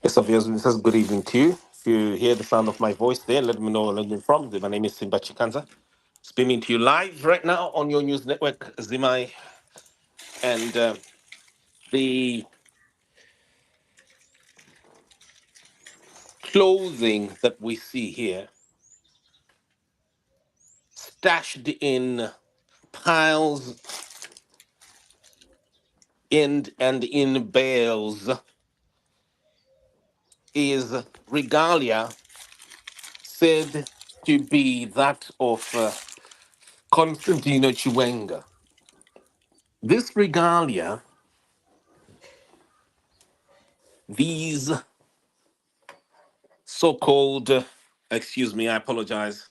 Yes, obviously, it says good evening to you. If you hear the sound of my voice there, let me know where you're from. My name is Simba Chikanza. Speaking to you live right now on your news network, Zimai. And the clothing that we see here, stashed in piles and in bales, is regalia said to be that of Constantino-Chiwenga. This regalia, these so-called, excuse me, I apologize.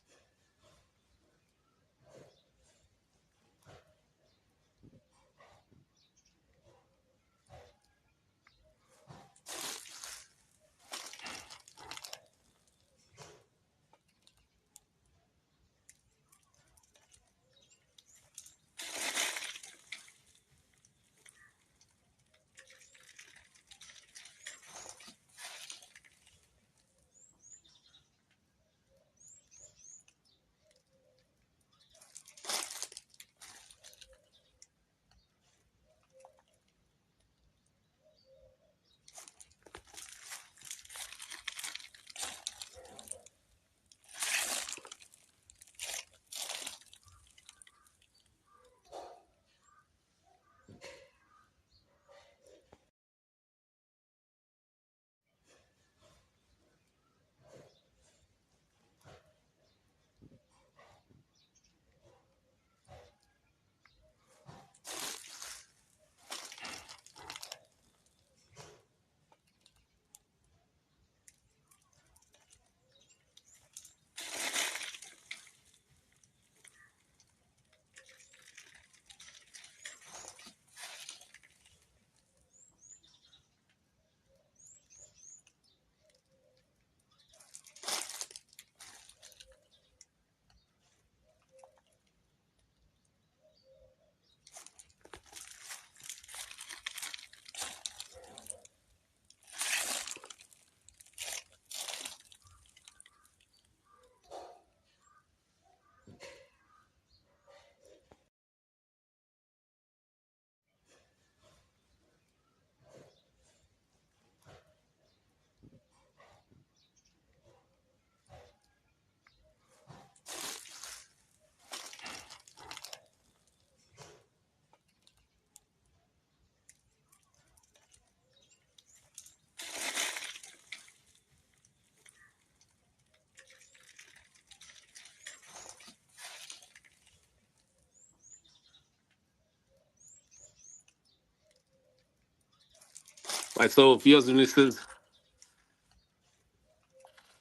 Right, so viewers and listeners,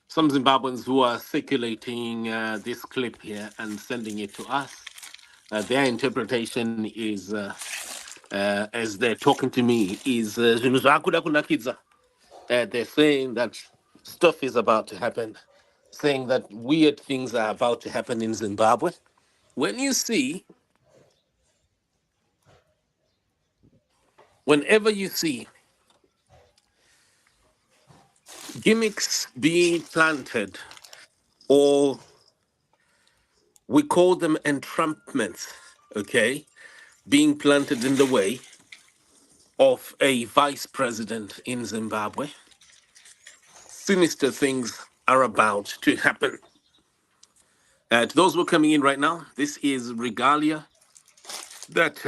some Zimbabweans who are circulating this clip here and sending it to us, their interpretation is, as they're talking to me, is zvinhu zvakuda kunakidza. They're saying that stuff is about to happen, saying that weird things are about to happen in Zimbabwe. When you see, whenever you see gimmicks being planted, or we call them entrapments, okay, being planted in the way of a vice president in Zimbabwe, sinister things are about to happen. To those who are coming in right now, this is regalia that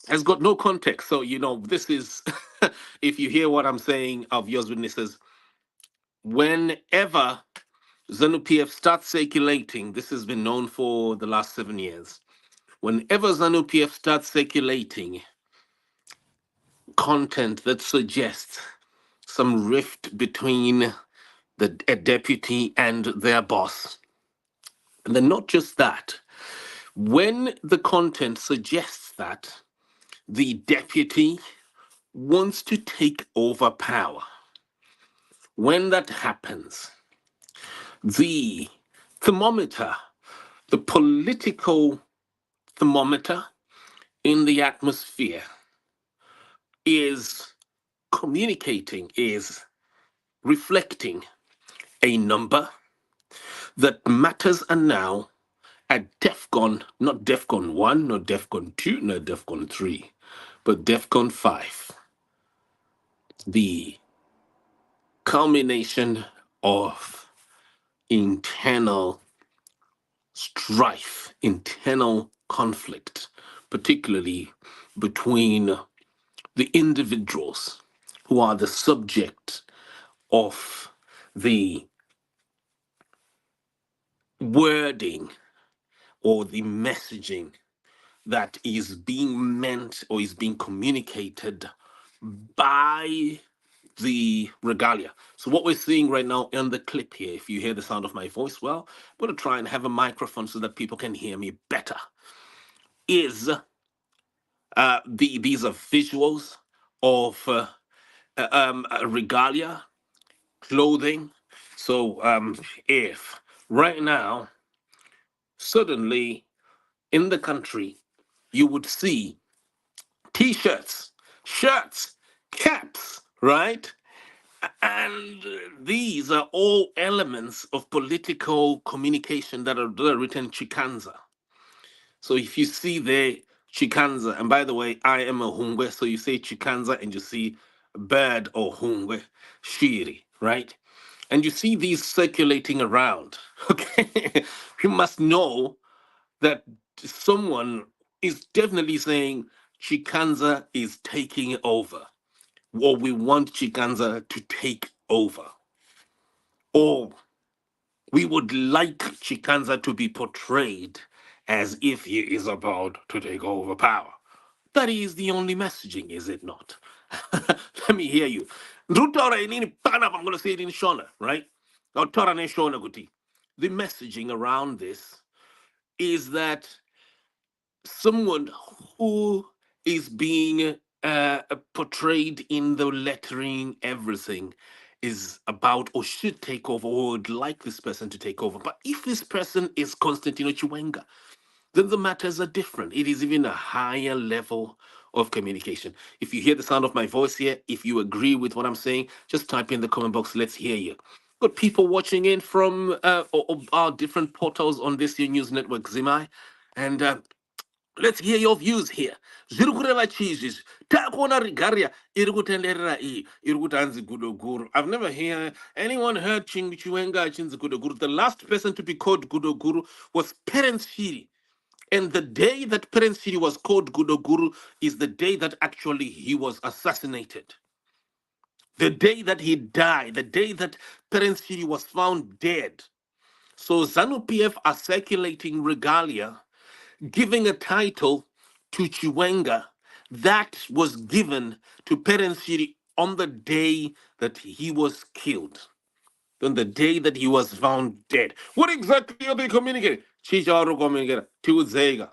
has got no context. So, you know, this is, if you hear what I'm saying of yours witnesses, whenever ZANU-PF starts circulating, this has been known for the last 7 years. Whenever ZANU-PF starts circulating content that suggests some rift between a deputy and their boss, and then not just that, when the content suggests that the deputy wants to take over power. When that happens, the thermometer, the political thermometer in the atmosphere is communicating, is reflecting a number that matters are now at DEFCON, not DEFCON 1, not DEFCON 2, not DEFCON 3, but DEFCON 5. The culmination of internal strife, internal conflict, particularly between the individuals who are the subject of the wording or the messaging that is being meant or is being communicated by the regalia. So what we're seeing right now in the clip here, if you hear the sound of my voice, well, I'm going to try and have a microphone so that people can hear me better, is these are visuals of regalia, clothing. So if right now, suddenly in the country, you would see t-shirts, shirts, caps, right? And these are all elements of political communication that are written Chikanza. So if you see there Chikanza, and by the way, I am a Hungwe, so you say Chikanza and you see bird or Hungwe, Shiri, right? And you see these circulating around, okay? You must know that someone is definitely saying Chikanza is taking over, or we want Chikanza to take over, or we would like Chikanza to be portrayed as if he is about to take over power. That is the only messaging, is it not? Let me hear you. Nrutora inini pana, I'm going to say it in Shona, right? Now, Tora ne Shona Guti. The messaging around this is that someone who is being portrayed in the lettering, everything is about or should take over or would like this person to take over. But if this person is Constantino Chiwenga, then the matters are different. It is even a higher level of communication. If you hear the sound of my voice here, if you agree with what I'm saying, just type in the comment box. Let's hear you. Got people watching in from our different portals on this year news network, Zimai. And let's hear your views here. Zviri kureva chizvi takuona regalia iri kutenderera iyi iri kuti hanzi gudoguru. I've never heard anyone heard Chiwenga achinzi gudoguru. The last person to be called gudoguru was Parents Shiri. And the day that Parents Shiri was called gudoguru is the day that actually he was assassinated. The day that he died, the day that Parents Shiri was found dead. So ZANU-PF are circulating regalia, giving a title to Chiwenga that was given to Perensiri on the day that he was killed, on the day that he was found dead. What exactly are they communicating? Chicharu communicating to Zega.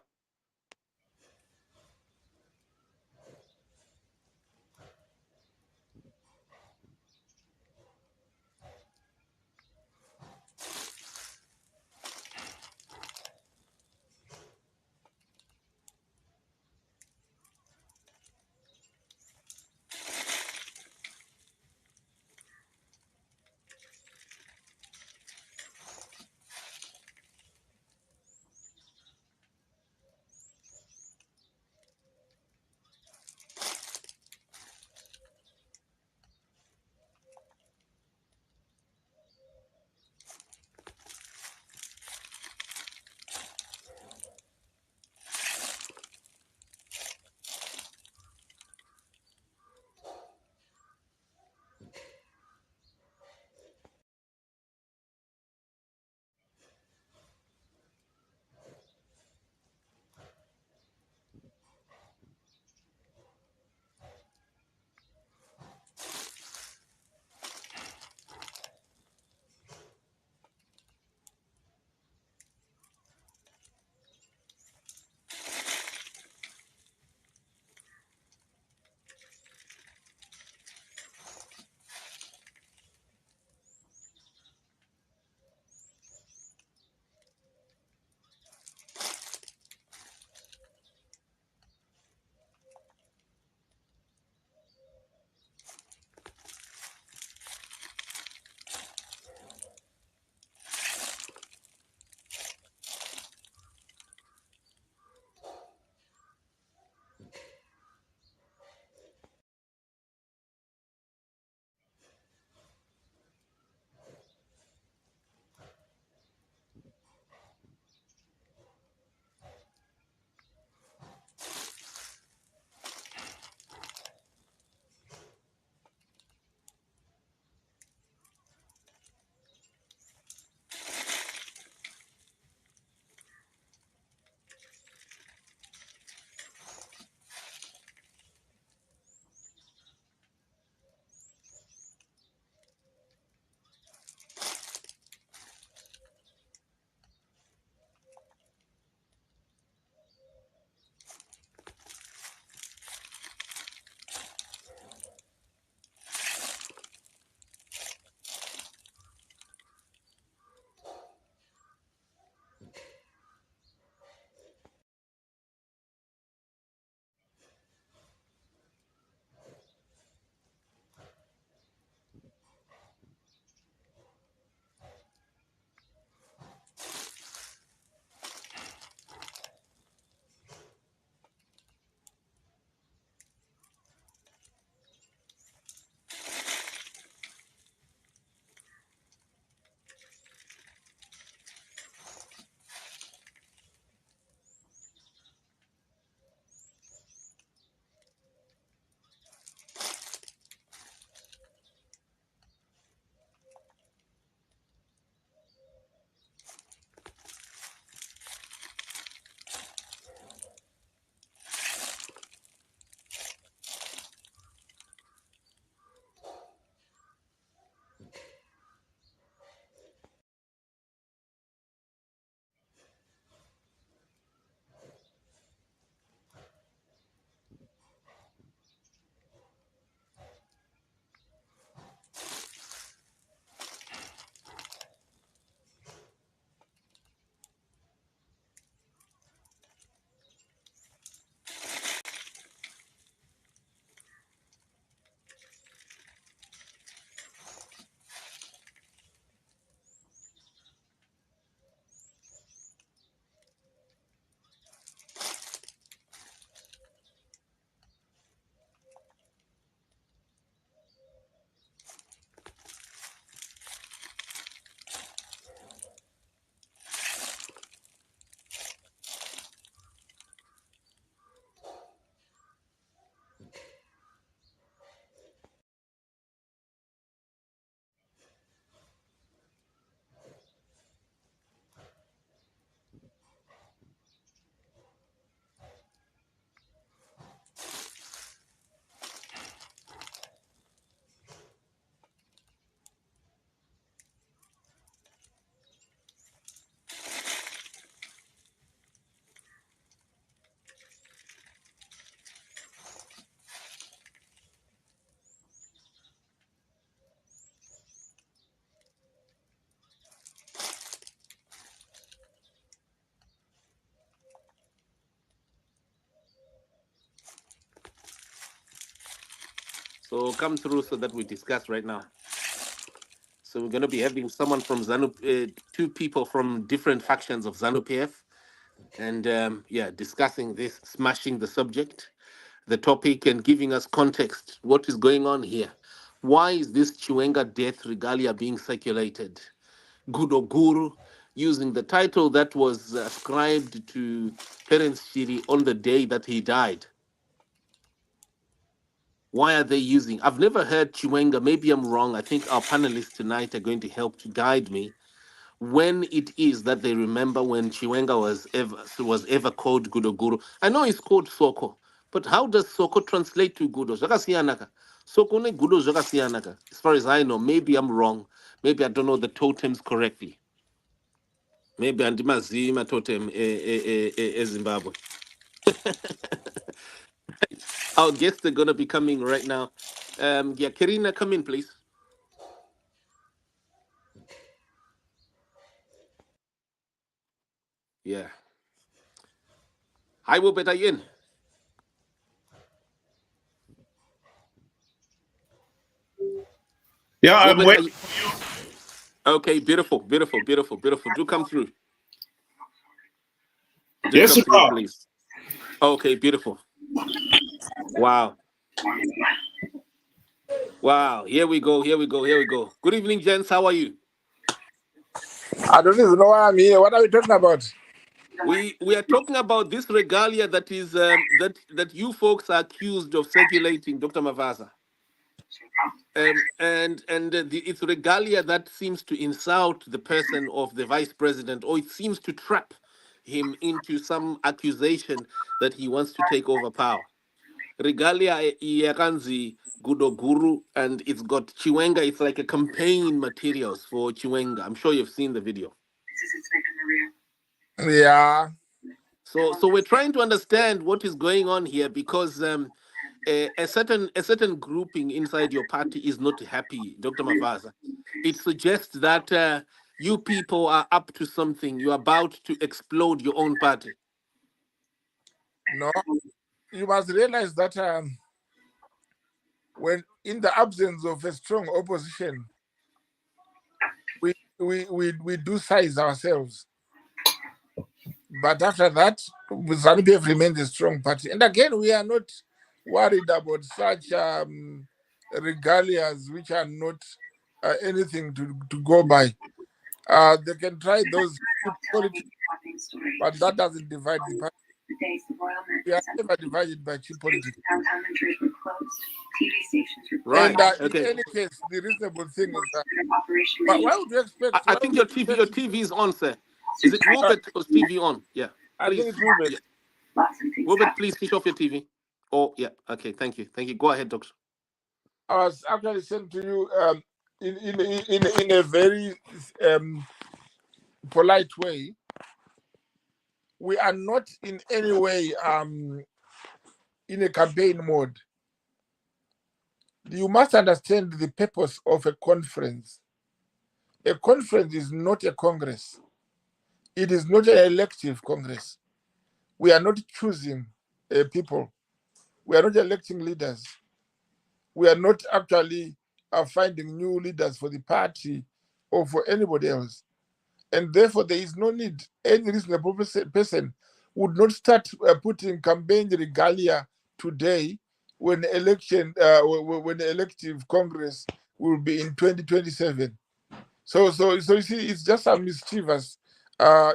So come through so that we discuss right now. So we're going to be having someone from ZANU, two people from different factions of ZANU-PF, and yeah, discussing this, smashing the subject, the topic, and giving us context. What is going on here? Why is this Chiwenga death regalia being circulated? Gudo Guru, using the title that was ascribed to Terence Shiri on the day that he died. Why are they using? I've never heard Chiwenga. Maybe I'm wrong. I think our panelists tonight are going to help to guide me when it is that they remember when Chiwenga was ever called Gudo Guru. I know it's called Soko, but how does Soko translate to Gudo? Zvakasiyanaka. Soko ne Gudo zvakasiyanaka. As far as I know, maybe I'm wrong. Maybe I don't know the totems correctly. Maybe Andimazima totem Zimbabwe. Our guests are gonna be coming right now. Yeah, Karina, come in, please. Yeah. Hi, Wobet, are you in? Yeah, I'm Wobet, are waiting. you? Okay, beautiful, beautiful, beautiful, beautiful. Do come through. Do Yes, come sir. through, please. Okay, beautiful. Wow. Wow. Here we go. Here we go. Here we go. Good evening, gents. How are you? I don't even know why I'm here. What are we talking about? We are talking about this regalia that is that you folks are accused of circulating, Dr. Mavasa. It's regalia that seems to insult the person of the vice president, or it seems to trap him into some accusation that he wants to take over power. Regalia Yakanzi Gudoguru, and it's got Chiwenga. It's like a campaign materials for Chiwenga. I'm sure you've seen the video. Yeah. So we're trying to understand what is going on here because a certain grouping inside your party is not happy, Dr. Mavaza. It suggests that you people are up to something. You're about to explode your own party. No, you must realize that when in the absence of a strong opposition, we do size ourselves. But after that, ZANU-PF remains a strong party. And again, we are not worried about such regalias which are not anything to go by. They can try those politics, but that doesn't divide the party. We are never divided by cheap politics. Right. And in Okay. any case, the reasonable thing is that. But why would you expect? I think your TV is on, sir. Is it Robert or TV on? Yeah. I Please. think it's moving. Yeah. Robert, please switch off your TV. Oh, yeah. Okay. Thank you. Thank you. Go ahead, doctor. I was actually saying to you in a very polite way. We are not in any way in a campaign mode. You must understand the purpose of a conference. A conference is not a congress. It is not an elective congress. We are not choosing people. We are not electing leaders. We are not actually finding new leaders for the party or for anybody else. And therefore, there is no need. Any reasonable person would not start putting campaign regalia today when when the elective Congress will be in 2027. So you see, it's just some mischievous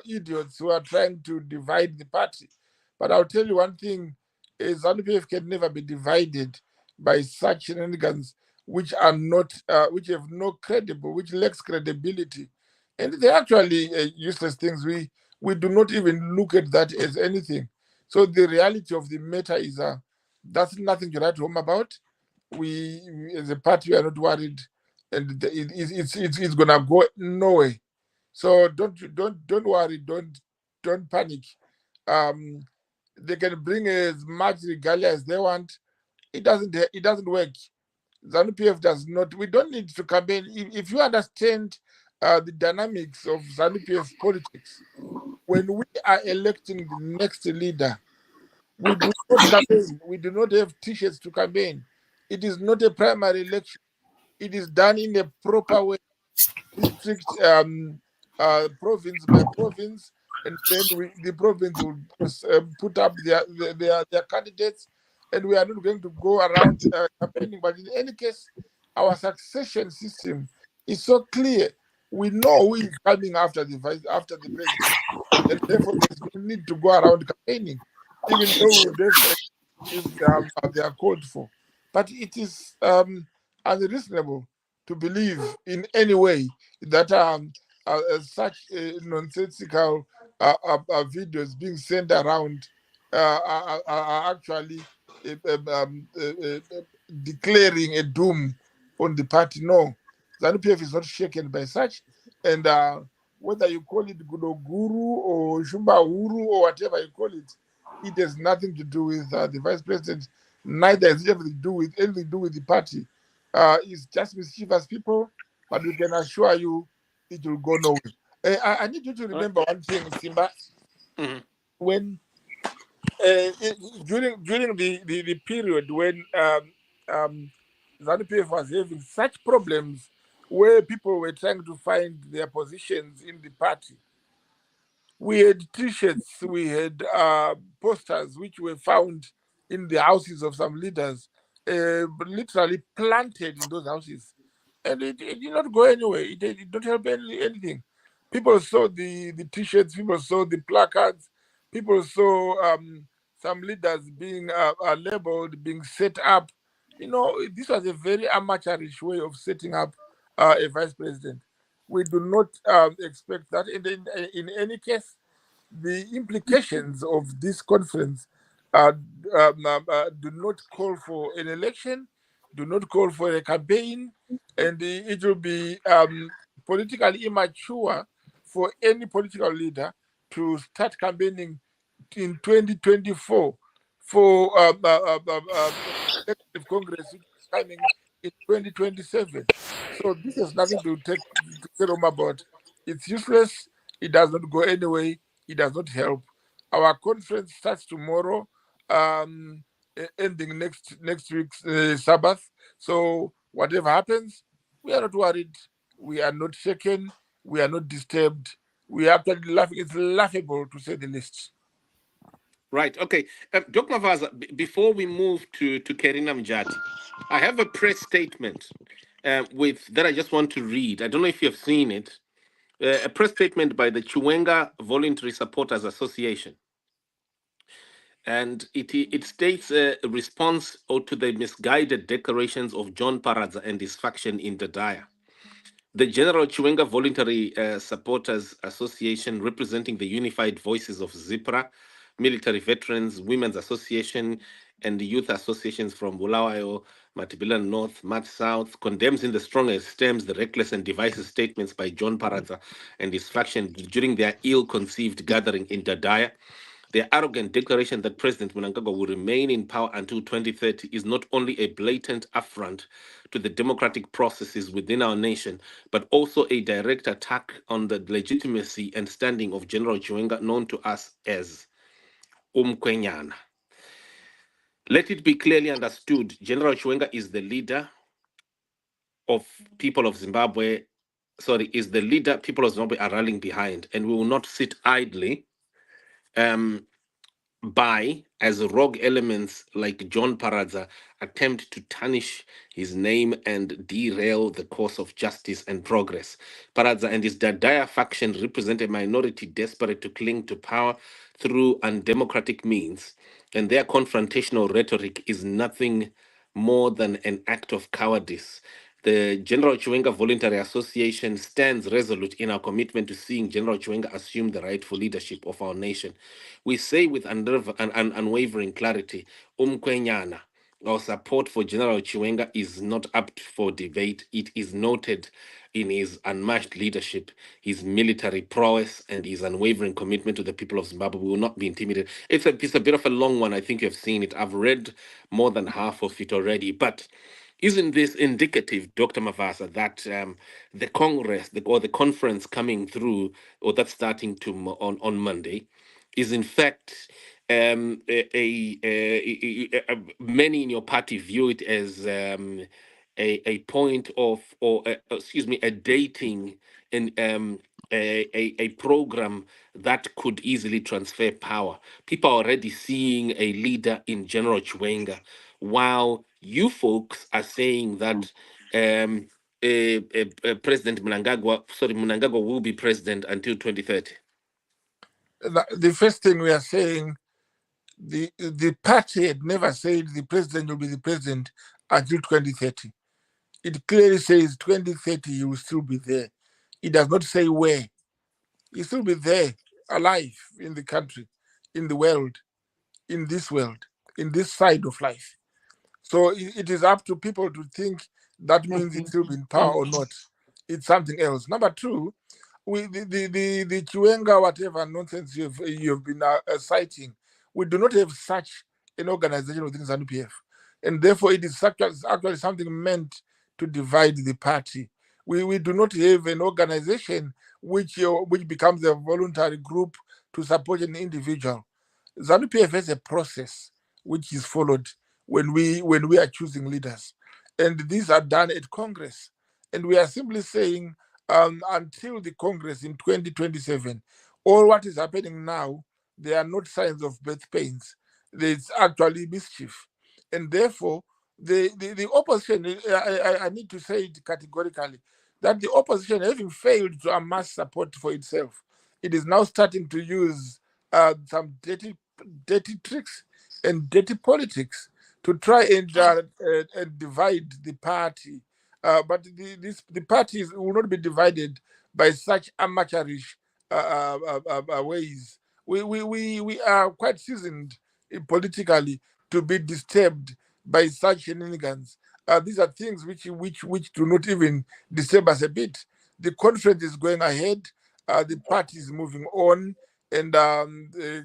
idiots who are trying to divide the party. But I'll tell you one thing: is ZANU-PF can never be divided by such shenanigans which are not, which have no credible, which lacks credibility, and they're actually useless things. We do not even look at that as anything. So the reality of the matter is, that's nothing to write home about. We as a party, we are not worried, and it's gonna go nowhere. So don't worry, don't panic. Um, they can bring as much regalia as they want. It doesn't work. ZANU-PF does not. We don't need to campaign. If you understand the dynamics of ZANU-PF politics, when we are electing the next leader, we do not campaign. We do not have t-shirts to campaign. It is not a primary election. It is done in a proper way, district, province by province, and then the province will put up their candidates, and we are not going to go around campaigning. But in any case, our succession system is so clear. We know who is coming after after the president, and therefore there's no need to go around campaigning, even though we would have if they are called for. But it is unreasonable to believe in any way that such nonsensical videos being sent around are actually declaring a doom on the party. No, ZANU-PF is not shaken by such. And whether you call it Guru or Shumbahuru or whatever you call it has nothing to do with the vice president. Neither has it anything to do with the party. It's just mischievous people, but we can assure you it will go nowhere. I need you to remember one thing, Simba. Mhm. When during the period when ZANU-PF was having such problems where people were trying to find their positions in the party, we had t-shirts, we had posters which were found in the houses of some leaders, literally planted in those houses, and it did not go anywhere. It did not help anything. People saw the t-shirts, people saw the placards, people saw some leaders being labeled, being set up. This was a very amateurish way of setting up a vice president. We do not expect that. In any case, the implications of this conference do not call for an election, do not call for a campaign, and it will be politically immature for any political leader to start campaigning in 2024 for elective Congress which is coming in 2027. So this has nothing to get home about. It's useless. It does not go anywhere. It does not help. Our conference starts tomorrow, ending next week's Sabbath. So whatever happens, we are not worried. We are not shaken. We are not disturbed. We are actually laughing. It's laughable to say the least. Right. Okay. Dr. Mavaza, before we move to Karina Mujati, I have a press statement with that I just want to read. I don't know if you have seen it. A press statement by the Chiwenga Voluntary Supporters Association. And it states a response to the misguided declarations of John Paradza and his faction in Dadaya. The General Chiwenga Voluntary Supporters Association, representing the unified voices of ZIPRA, military veterans, women's association, and the youth associations from Bulawayo, Matibila North, Mat South, condemns in the strongest terms the reckless and divisive statements by John Paradza and his faction during their ill-conceived gathering in Dadaya. Their arrogant declaration that President Mnangagwa will remain in power until 2030 is not only a blatant affront to the democratic processes within our nation, but also a direct attack on the legitimacy and standing of General Chiwenga, known to us as Umkwenyana. Let it be clearly understood, General Chiwenga is the leader of people of Zimbabwe, is the leader people of Zimbabwe are rallying behind, and we will not sit idly um, by as rogue elements like John Paradza attempt to tarnish his name and derail the course of justice and progress. Paradza and his Dadaya faction represent a minority desperate to cling to power through undemocratic means, and their confrontational rhetoric is nothing more than an act of cowardice. The General Chiwenga Voluntary Association stands resolute in our commitment to seeing General Chiwenga assume the rightful leadership of our nation. We say with unwavering clarity, Umkwenyana, our support for General Chiwenga is not up for debate. It is noted in his unmatched leadership, his military prowess, and his unwavering commitment to the people of Zimbabwe. We will not be intimidated. It's a bit of a long one. I think you've seen it. I've read more than half of it already. But isn't this indicative, Dr. Mavasa, that the Congress or the conference coming through, or that's starting to on Monday, is in fact many in your party view it as a point of, or excuse me, a dating and a program that could easily transfer power. People are already seeing a leader in General Chiwenga, while you folks are saying that President Mnangagwa will be president until 2030. The first thing we are saying, the party had never said the president will be the president until 2030. It clearly says 2030 he will still be there. It does not say where. He still be there, alive in the country, in the world, in this side of life. So it is up to people to think that means he's still in power or not. It's something else. Number two, the Chiwenga, whatever nonsense you've been citing, we do not have such an organization within ZANU-PF, and therefore it is actually something meant to divide the party. We do not have an organization which becomes a voluntary group to support an individual. ZANU-PF has a process which is followed when we are choosing leaders, and these are done at Congress, and we are simply saying until the Congress in 2027, all what is happening now, there are not signs of birth pains. There's actually mischief. And therefore, the opposition, I need to say it categorically, that the opposition, having failed to amass support for itself, it is now starting to use some dirty tricks and dirty politics to try and divide the party, but the parties will not be divided by such amateurish ways. We are quite seasoned politically to be disturbed by such shenanigans. These are things which do not even disturb us a bit. The conference is going ahead. The party is moving on, and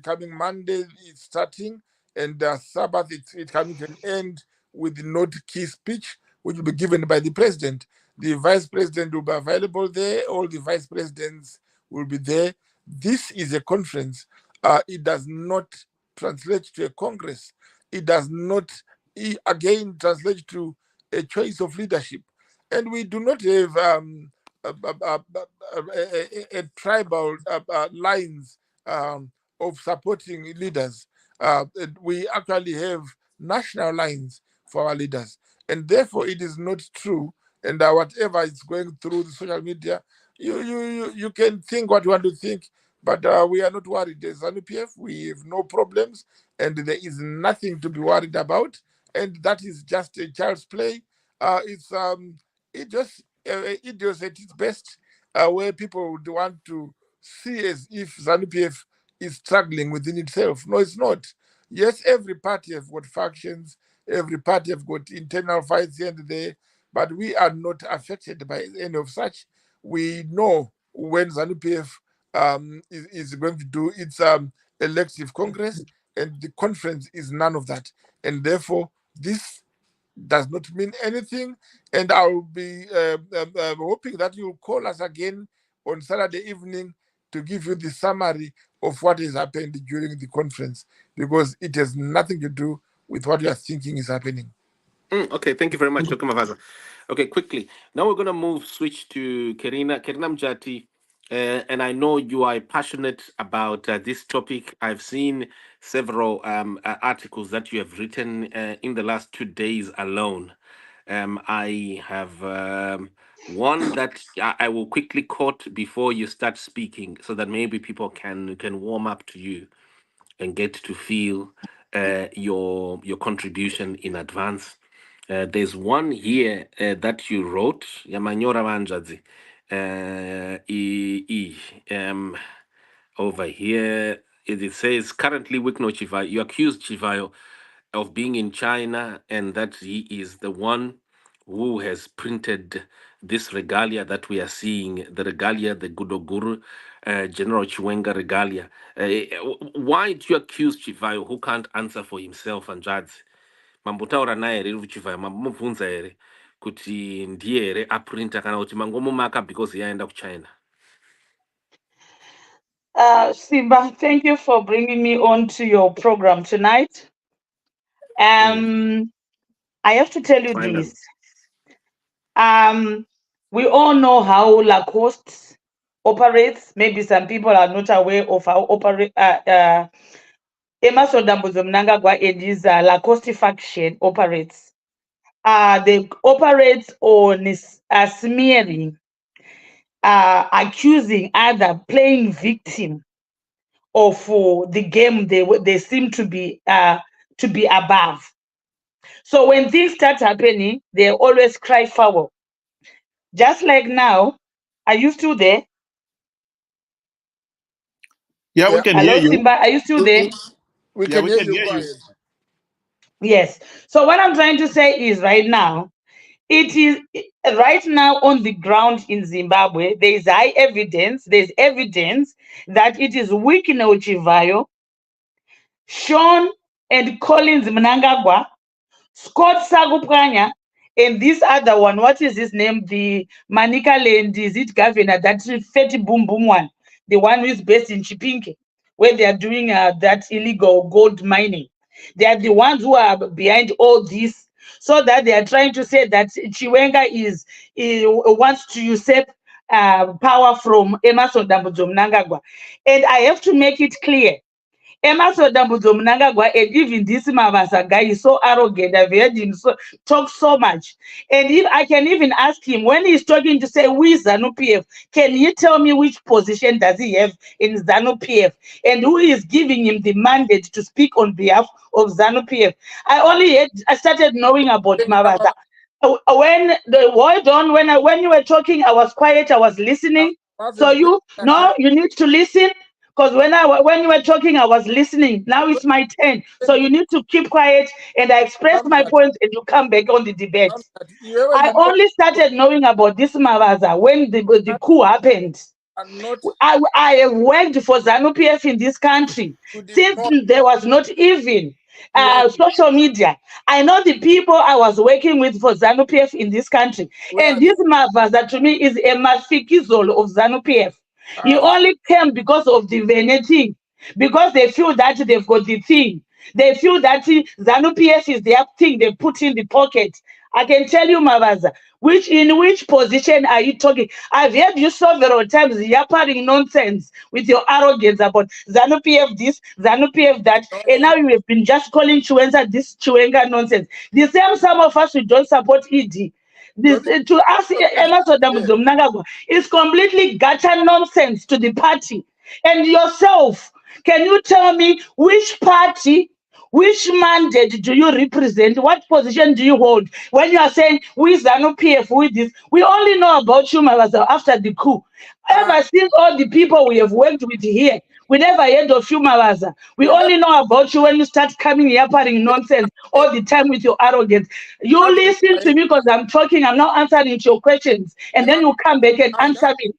coming Monday it's starting, and Sabbath it's coming to an end with the note key speech which will be given by the president. The vice president will be available there. All the vice presidents will be there. This is a conference. It does not translate to a congress. It does not, again, translate to a choice of leadership. And we do not have a tribal lines of supporting leaders. We actually have national lines for our leaders, and therefore it is not true. And whatever is going through the social media, you can think what you want to think, but we are not worried. As ZANU-PF, we have no problems, and there is nothing to be worried about, and that is just a child's play. It just idiots at its best, where people would want to see as if ZANU-PF is struggling within itself. No, it's not. Yes, every party has got factions, every party has got internal fights here and there, but we are not affected by any of such. We know when ZANU-PF is going to do its elective congress, and the conference is none of that. And therefore, this does not mean anything. And I will be hoping that you'll call us again on Saturday evening to give you the summary of what has happened during the conference, because it has nothing to do with what you are thinking is happening. Okay, thank you very much, Dr. Mavaza. Okay, quickly. Now we're going to switch to Karina Mujati. And I know you are passionate about this topic. I've seen several articles that you have written in the last 2 days alone. I have one that I will quickly quote before you start speaking, so that maybe people can warm up to you and get to feel your contribution in advance. There's one here that you wrote, Yamanyora Manjadzi. Over here, it says currently Wikno Chivayo, you accused Chivayo of being in China and that he is the one who has printed this regalia that we are seeing, the regalia, the Gudoguru, General Chiwenga regalia. Why do you accuse Chivayo who can't answer for himself and judge? Mambotaura naye riri Chivayo, mambomubvunza here kuti ndiye here aprinta kana kuti mangomumaka because yaenda kuchina. Simba, thank you for bringing me on to your program tonight. Mm. I have to tell you Finally. this. Um, we all know how Lacoste operates. Maybe some people are not aware of how Emerson Dambudzo Mnangagwa and his Lacoste faction operates. They operate on smearing, accusing, either playing victim of the game they seem to be above. So when things start happening, they always cry foul. Just like now, are you still there? Yeah, we Yeah, can hear Hello, you. Simba, are you still there? we Yeah, can we hear can you. hear Go you. ahead. Yes. So what I'm trying to say is right now, it is right now on the ground in Zimbabwe, there is high evidence, there's evidence that it is Wikino Chivayo, Sean and Collins Mnangagwa, Scott Sagupanya, and this other one, what is his name? The Manika Land, is it governor, that fatty boom boom one, the one who is based in Chipinge, where they are doing that illegal gold mining. They are the ones who are behind all this, so that they are trying to say that Chiwenga wants to usurp power from Emerson Dambudzo Mnangagwa. And I have to make it clear, Emerson Dambudzo Mnangagwa, and even this Mavasa guy is so arrogant. I've heard him talk so much. And if I can even ask him, when he's talking to say, who is ZANU PF, can you tell me which position does he have in ZANU PF? And who is giving him the mandate to speak on behalf of ZANU PF? I started knowing about Mavasa. When the word on, when you were talking, I was quiet, I was listening. I have a So question, you need to listen, because when you were talking, I was listening. Now it's my turn. So you need to keep quiet, and I expressed my points, and you come back on the debate. You have I a only started knowing about this Mavaza when the coup happened. and not I have worked for ZANU PF in this country you did since not there was not even wait. social media. I know the people I was working with for ZANU PF in this country. Where And are they? this Mavaza to me is a mafikizolo of ZANU PF. He Uh, only came because of the Vene thing, because they feel that they've got the thing. They feel that ZANU PF is their thing they put in the pocket. I can tell you, Mavaza, in which position are you talking? I've heard you several times yapping nonsense with your arrogance about ZANU PF this, ZANU PF that, no, and now you have been just calling Chiwenga this Chiwenga nonsense. The same some of us who don't support ED. This don't to us, Emerson yeah. Mnangagwa is completely gutter nonsense to the party. And yourself, can you tell me which party, which mandate do you represent? What position do you hold? When you are saying we ZANU PF with this, we only know about you, Mavaza, after the coup. Uh, Ever since all the people we have worked with here, we never heard of you, Mavaza. We we never only know about you when you start coming here partying nonsense all the time with your arrogance. You listen to me because I'm talking, I'm not answering to your questions, and then you come back and I'm answer me.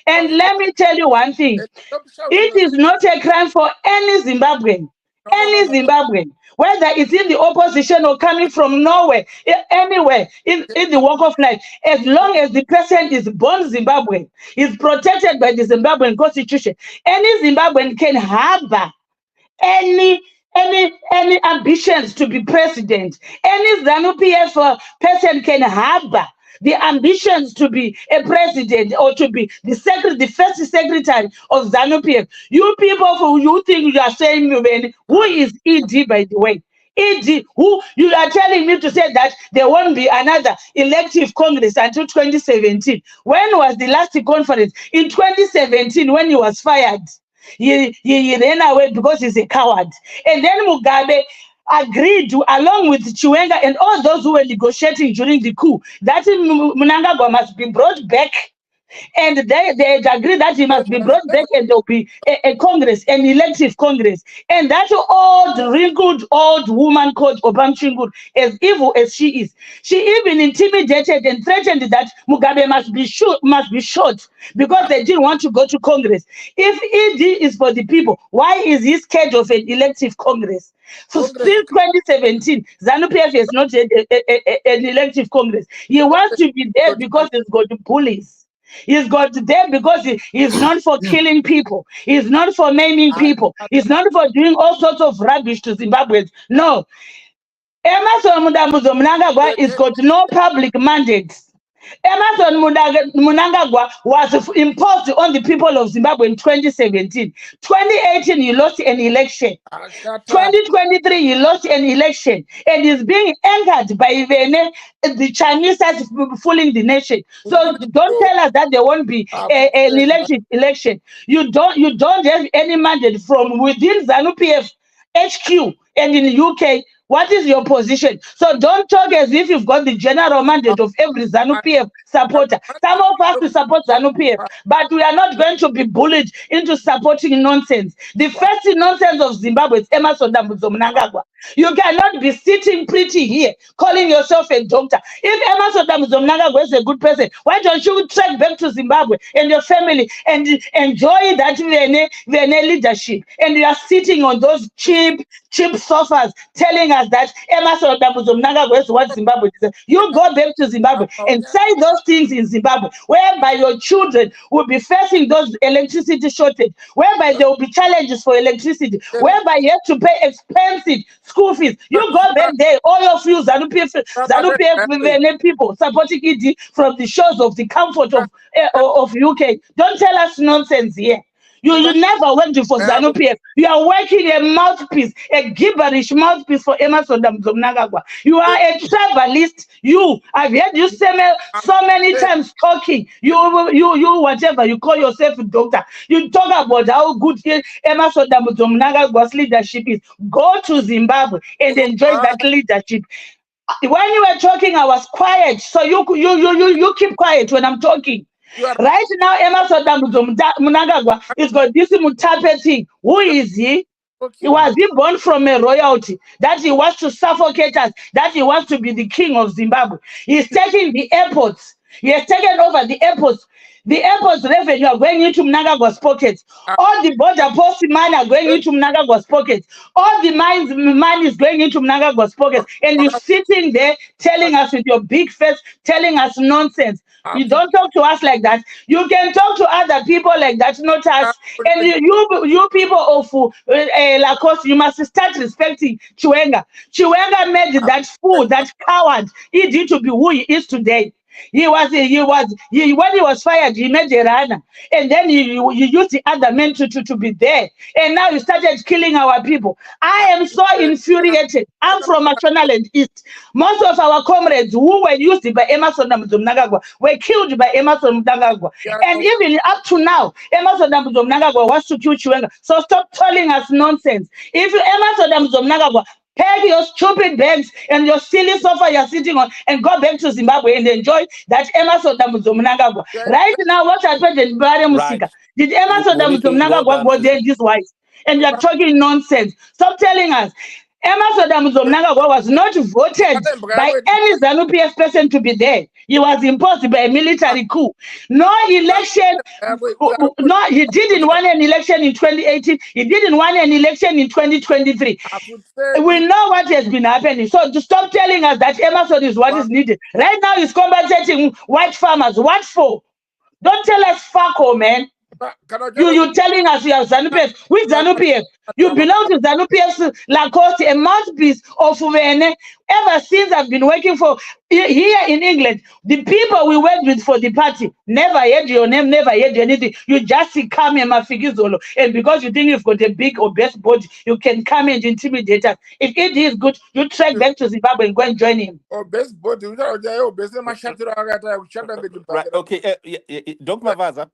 And sorry. let me tell you one thing. Stop shouting. It is not a crime for No, no, no, any no. Zimbabwean, whether it's in the opposition or coming from nowhere, anywhere in the walk of life, as long as the person is born Zimbabwean, is protected by the Zimbabwean constitution. Any Zimbabwean can harbor any any ambitions to be president. Any ZANU PF person can harbor the ambitions to be a president or to be the first secretary of ZANU PF. You people who you think you are saying, who is ED, by the way? ED, who you are telling me to say that there won't be another elective Congress until 2017. When was the last conference? In 2017, when he was fired. He ran away because he's a coward. And then Mugabe agreed to, along with Chiwenga and all those who were negotiating during the coup, that Mnangagwa must be brought back, and they had agreed that he must be brought back, and there'll be a Congress, an elective Congress. And that old, wrinkled old woman called Obamchingur, as evil as she is, she even intimidated and threatened that Mugabe must be shot because they didn't want to go to Congress. If ED is for the people, why is he scared of an elective Congress? So Congress. since 2017, ZANU-PF has not had an elective Congress. He wants Congress to be there got because he's got bullies. He's got there because he's known for killing people. He's known for maiming people. He's known for doing all sorts of rubbish to Zimbabweans. No. Emerson Mnangagwa is got no public mandate. Emerson Mnangagwa was imposed on the people of Zimbabwe in 2017. 2018, he lost an election. 2023, he lost an election. And is being anchored by the Chinese that's fooling the nation. So don't tell us that there won't be an election. You don't have any mandate from within ZANU-PF HQ and in the UK. What is your position? So don't talk as if you've got the general mandate of every ZANU-PF supporter. Some of us will support ZANU-PF, but we are not going to be bullied into supporting nonsense. The first nonsense of Zimbabwe is Emerson Mnangagwa. You cannot be sitting pretty here, calling yourself a doctor. If Emerson Mnangagwa is a good person, why don't you trek back to Zimbabwe and your family and enjoy that VNA leadership? And you are sitting on those cheap sofas telling us that Emerson Mnangagwa is what Zimbabwe is. You go back to Zimbabwe and say those things in Zimbabwe, whereby your children will be facing those electricity shortage, whereby there will be challenges for electricity, whereby you have to pay expensive school fees. You go back there, all of you ZANU-PF people supporting ED from the shores of the comfort of UK. Don't tell us nonsense here. You never went for ZANU-PF. You are working a mouthpiece, a gibberish mouthpiece for Emerson Mnangagwa. You are a tribalist. I've heard you say so many times talking. You whatever you call yourself a doctor. You talk about how good Emerson Mnangagwa's leadership is. Go to Zimbabwe and enjoy that leadership. When you were talking, I was quiet. So you keep quiet when I'm talking. Right now, Emerson Mnangagwa is got this Mutape thing. Who is he? Was he born from a royalty that he wants to suffocate us, that he wants to be the king of Zimbabwe? He's taking the airports. He has taken over the airports. The airports revenue are going into Mnangagwa's pockets. All the border post money are going into Mnangagwa's pockets. All the money is going into Mnangagwa's pockets. And you're sitting there telling us with your big face, telling us nonsense. You don't talk to us like that. You can talk to other people like that, not us. And you people of Lacoste, you must start respecting Chiwenga. Chiwenga made that fool, that coward, he did to be who he is today. When he was fired, he made a runner, and then you used the other men to be there, and now you started killing our people. I am so infuriated. I'm from Mashonaland East. Most of our comrades who were used by Emerson Mnangagwa were killed by Emerson Mnangagwa, and even up to now, Emerson Mnangagwa wants to kill Chiwenga. So stop telling us nonsense. If Emerson Mnangagwa, pack your stupid bags and your silly sofa you're sitting on and go back to Zimbabwe and enjoy that Emerson Mnangagwa. Right now, what happened in Bare Musika? Did Emerson Mnangagwa go there this wise? And you're talking nonsense. Stop telling us. Emerson Mnangagwa was not voted by any ZANU-PF person to be there. He was imposed by a military coup. No election. No, he didn't win an election in 2018. He didn't win an election in 2023. We know what has been happening. So to stop telling us that Emerson is what is needed. Right now he's compensating white farmers. What for? Don't tell us fuck all, man. You telling us you are ZANU-PF. Which ZANU-PF? You belong to ZANU-PF's Lacoste, a mouthpiece of VNA. Ever since I've been working for here in England, the people we worked with for the party never heard your name, never heard anything. You just come and mafigizolo, and because you think you've got a big or best body, you can come and intimidate us. If it is good, you trek back to Zimbabwe and go and join him. Best body, right? Okay, Dr. Vaza,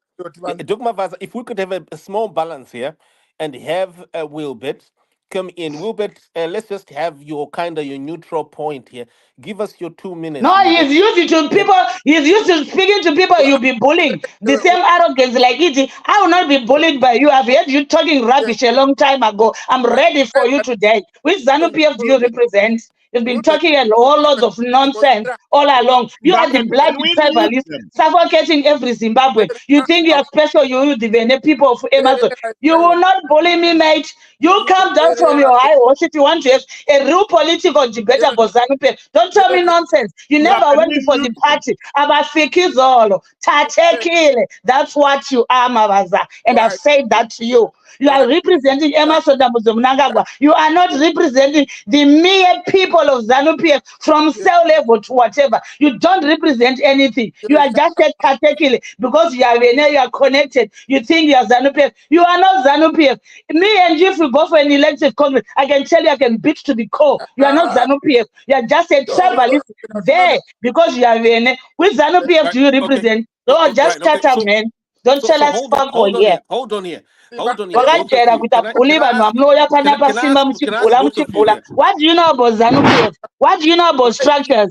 if we could have a small balance here and have a Wilbert come in. Wilbert, let's just have your neutral point here. Give us your 2 minutes. No, he's used to people. He's used to speaking to people. You'll be bullying. The same arrogance like it. I will not be bullied by you. I've heard you talking rubbish a long time ago. I'm ready for you today. Which ZANU-PF do you represent? You've been Women, talking a whole lot of nonsense all along. You are the Can bloody we mute tribalists them? suffocating every Zimbabwean. You think you are special, you the people of Amazon. You will not bully me, mate. You come down from your high horse if you want to have a real political debate about ZANU-PF. Don't tell me nonsense. You never Can went we for the mute them? party. Abafikizolo, Tatekile. That's what you are, Mavaza. And I've said that to you. You are representing Emerson Mnangagwa. You are not representing the mere people of ZANU-PF from cell level to whatever. You don't represent anything. You are just a category because you are connected. You think you are ZANU-PF. You are not ZANU-PF. Me and you, if we go for an elective Congress, I can tell you, I can beat to the core. You are not ZANU-PF. You are just a tribalist there because you are which ZANU-PF do you Okay. represent? No, Right. just Okay. shut up, man. Don't tell So us hold on. fuck or Hold on yeah. here. Hold on here. Simba, Hold on here. Simba, Both of Wakajera you. kuita Can I puliva ask you? mamloya panapa simba Can I ask muchipula both of you muchipula. here? What do you know about ZANU-PF? What do you know about structures?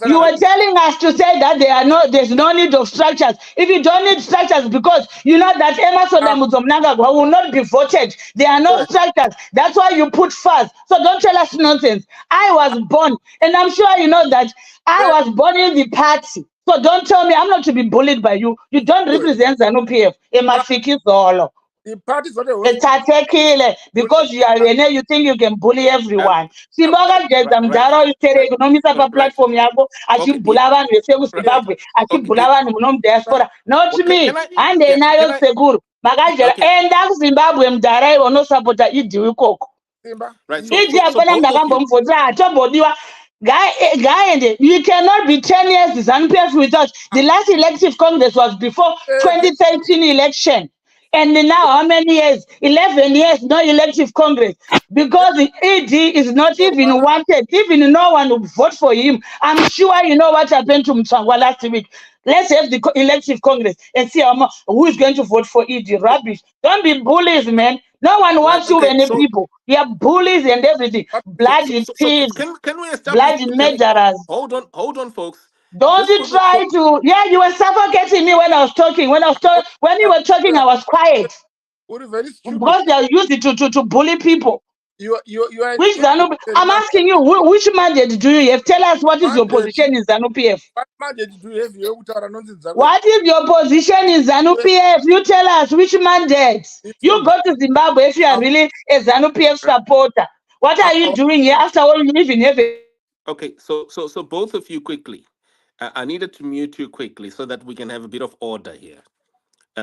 You were telling us to say that there's no need of structures. If you don't need structures, because you know that Emerson Mnangagwa will not be voted. There are no structures. That's why you put first. So don't tell us nonsense. I was born, and I'm sure you know that I was born in the party. So don't tell me I'm not to be bullied by you. You don't represent ZANU-PF. Emafiki Zolo. the party is not a hosting. Etatekile, because you are Rene, you think you can bully Um. everyone. Simboga Right. Jeza Right. Mdaro isere economisa pa Right. platform yako, Okay. Yeah. ashibulava nweseku Right. Zimbabwe, Okay. ashibulava munom diaspora. Not Well, can me. I? Ande Yeah. nayo Can I? seguru. Magajera Okay. enda Zimbabwe mdara ono supporta idi wikoko. Simba, Right. you Idi So apana both of mdakambo you. mfota atobodiwa. Guy, and you cannot be 10 years unfair with us. The last elective Congress was before every 2013 election. And now, how many years? 11 years, no elective Congress. Because the AD is not even wanted. Even no one will vote for him. I'm sure you know what happened to Mtsangwa last week. Let's have the elective Congress and see who is going to vote for ED. Rubbish. Don't be bullies, man. No one Right. wants you Okay. many people. You are bullies and everything. Bloody pigs, Can we establish? bloody murderers. Hold on, folks. Don't Just you try to, yeah, you were suffocating me when I was talking. When you were talking, I was quiet. very stupid. Because they are used it to bully people. You are an Which idiot. ZANU, I'm asking you, which mandate do you have? Tell us what is your Mandate. position in ZANU-PF? What mandate do you have? You have nonsense. What is your position in ZANU-PF? You tell us which mandate. You Simba, go to Zimbabwe if you are really a ZANU-PF supporter. What are you doing here? After all, you live in heaven. Okay. So both of you quickly. I needed to mute you quickly so that we can have a bit of order here.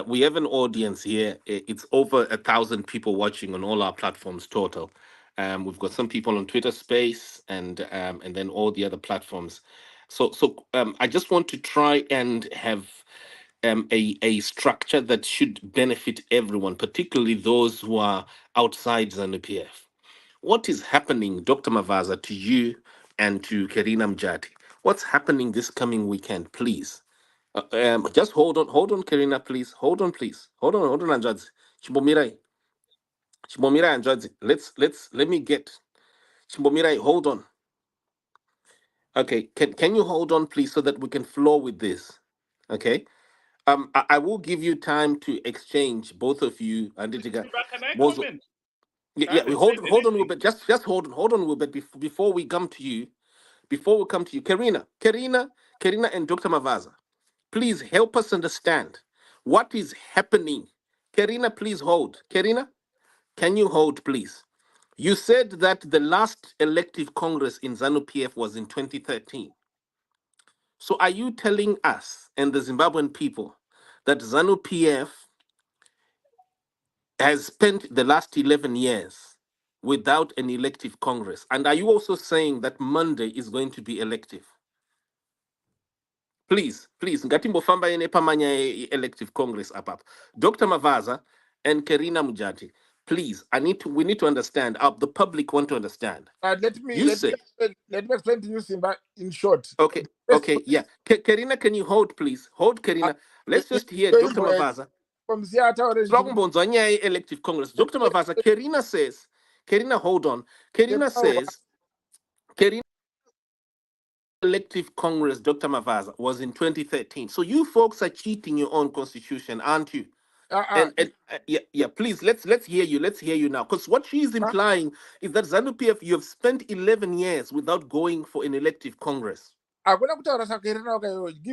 We have an audience here. It's over 1,000 people watching on all our platforms total. We've got some people on Twitter Space and then all the other platforms. So I just want to try and have a structure that should benefit everyone, particularly those who are outside ZANU-PF. What is happening, Dr. Mavaza, to you and to Karina Mujati? What's happening this coming weekend, please? Just hold on, Karina, please. Hold on, please. Hold on, Anjadzi. Chimbomirai, Chimbomirai, Anjadzi. Let me get Chimbomirai. Hold on. Okay, can you hold on, please, so that we can flow with this? Okay. I will give you time to exchange, both of you. Anditika, Can I Bozo. comment? I Yeah. haven't Hold said hold on a little anything. bit. Just hold on a little bit before we come to you. Before we come to you, Karina, and Dr. Mavaza. Please help us understand what is happening. Karina, please hold. Karina, can you hold, please? You said that the last elective Congress in ZANU PF was in 2013. So are you telling us and the Zimbabwean people that ZANU PF has spent the last 11 years without an elective Congress? And are you also saying that Monday is going to be elective? Please, ngatimbo famba ene pamanya elective Congress apap. Dr. Mavaza and Karina Mujati, please, we need to understand. The public want to understand. let me You let me say, explain, let me explain to you, Simba, in short. First, okay, yeah. Karina, can you hold, please? Hold, Karina. Let's just hear going Dr. for it Mavaza. from Seattle already to Elective Congress. Dr. Mavaza, Karina says, Karina, hold on. the Karina power. says, Karina elective Congress, Dr. Mavaza, was in 2013. So you folks are cheating your own constitution, aren't you? Yeah, please let's hear you. Let's hear you now, because what she's implying is that ZANU PF, you have spent 11 years without going for an elective Congress. Give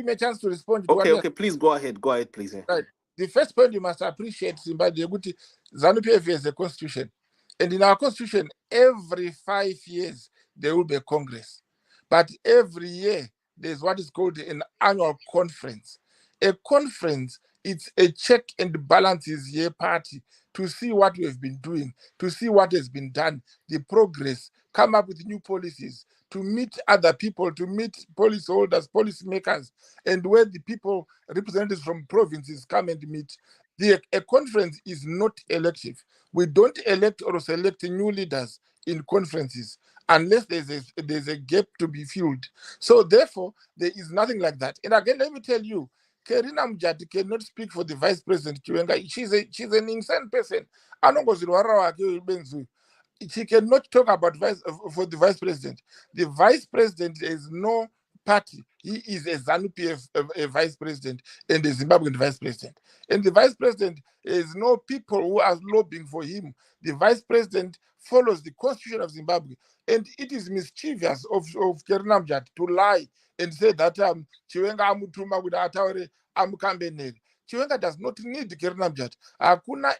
me a chance to respond to Okay, please go ahead, please. Yeah. Right. The first point you must appreciate, Zimbabwe, ZANU PF is a constitution. And in our constitution, every 5 years, there will be a Congress. But every year, there's what is called an annual conference. A conference, it's a check and balances year party to see what we have been doing, to see what has been done, the progress, come up with new policies, to meet other people, to meet policyholders, policymakers, and where the people, representatives from provinces, come and meet. A conference is not elective. We don't elect or select new leaders in conferences unless there's a gap to be filled. So therefore, there is nothing like that. And again, let me tell you, Karina Mujati cannot speak for the Vice President Chiwenga. She's an insane person. She cannot talk about for the Vice President. The Vice President is no party. He is a ZANU PF a Vice President and a Zimbabwean Vice President. And the Vice President is no people who are lobbying for him. The Vice President follows the Constitution of Zimbabwe. And it is mischievous of Karina Mujati to lie and say that Chiwenga amutuma with ataure amukambeneri. Chiwenga does not need Karina Mujati. Hakuna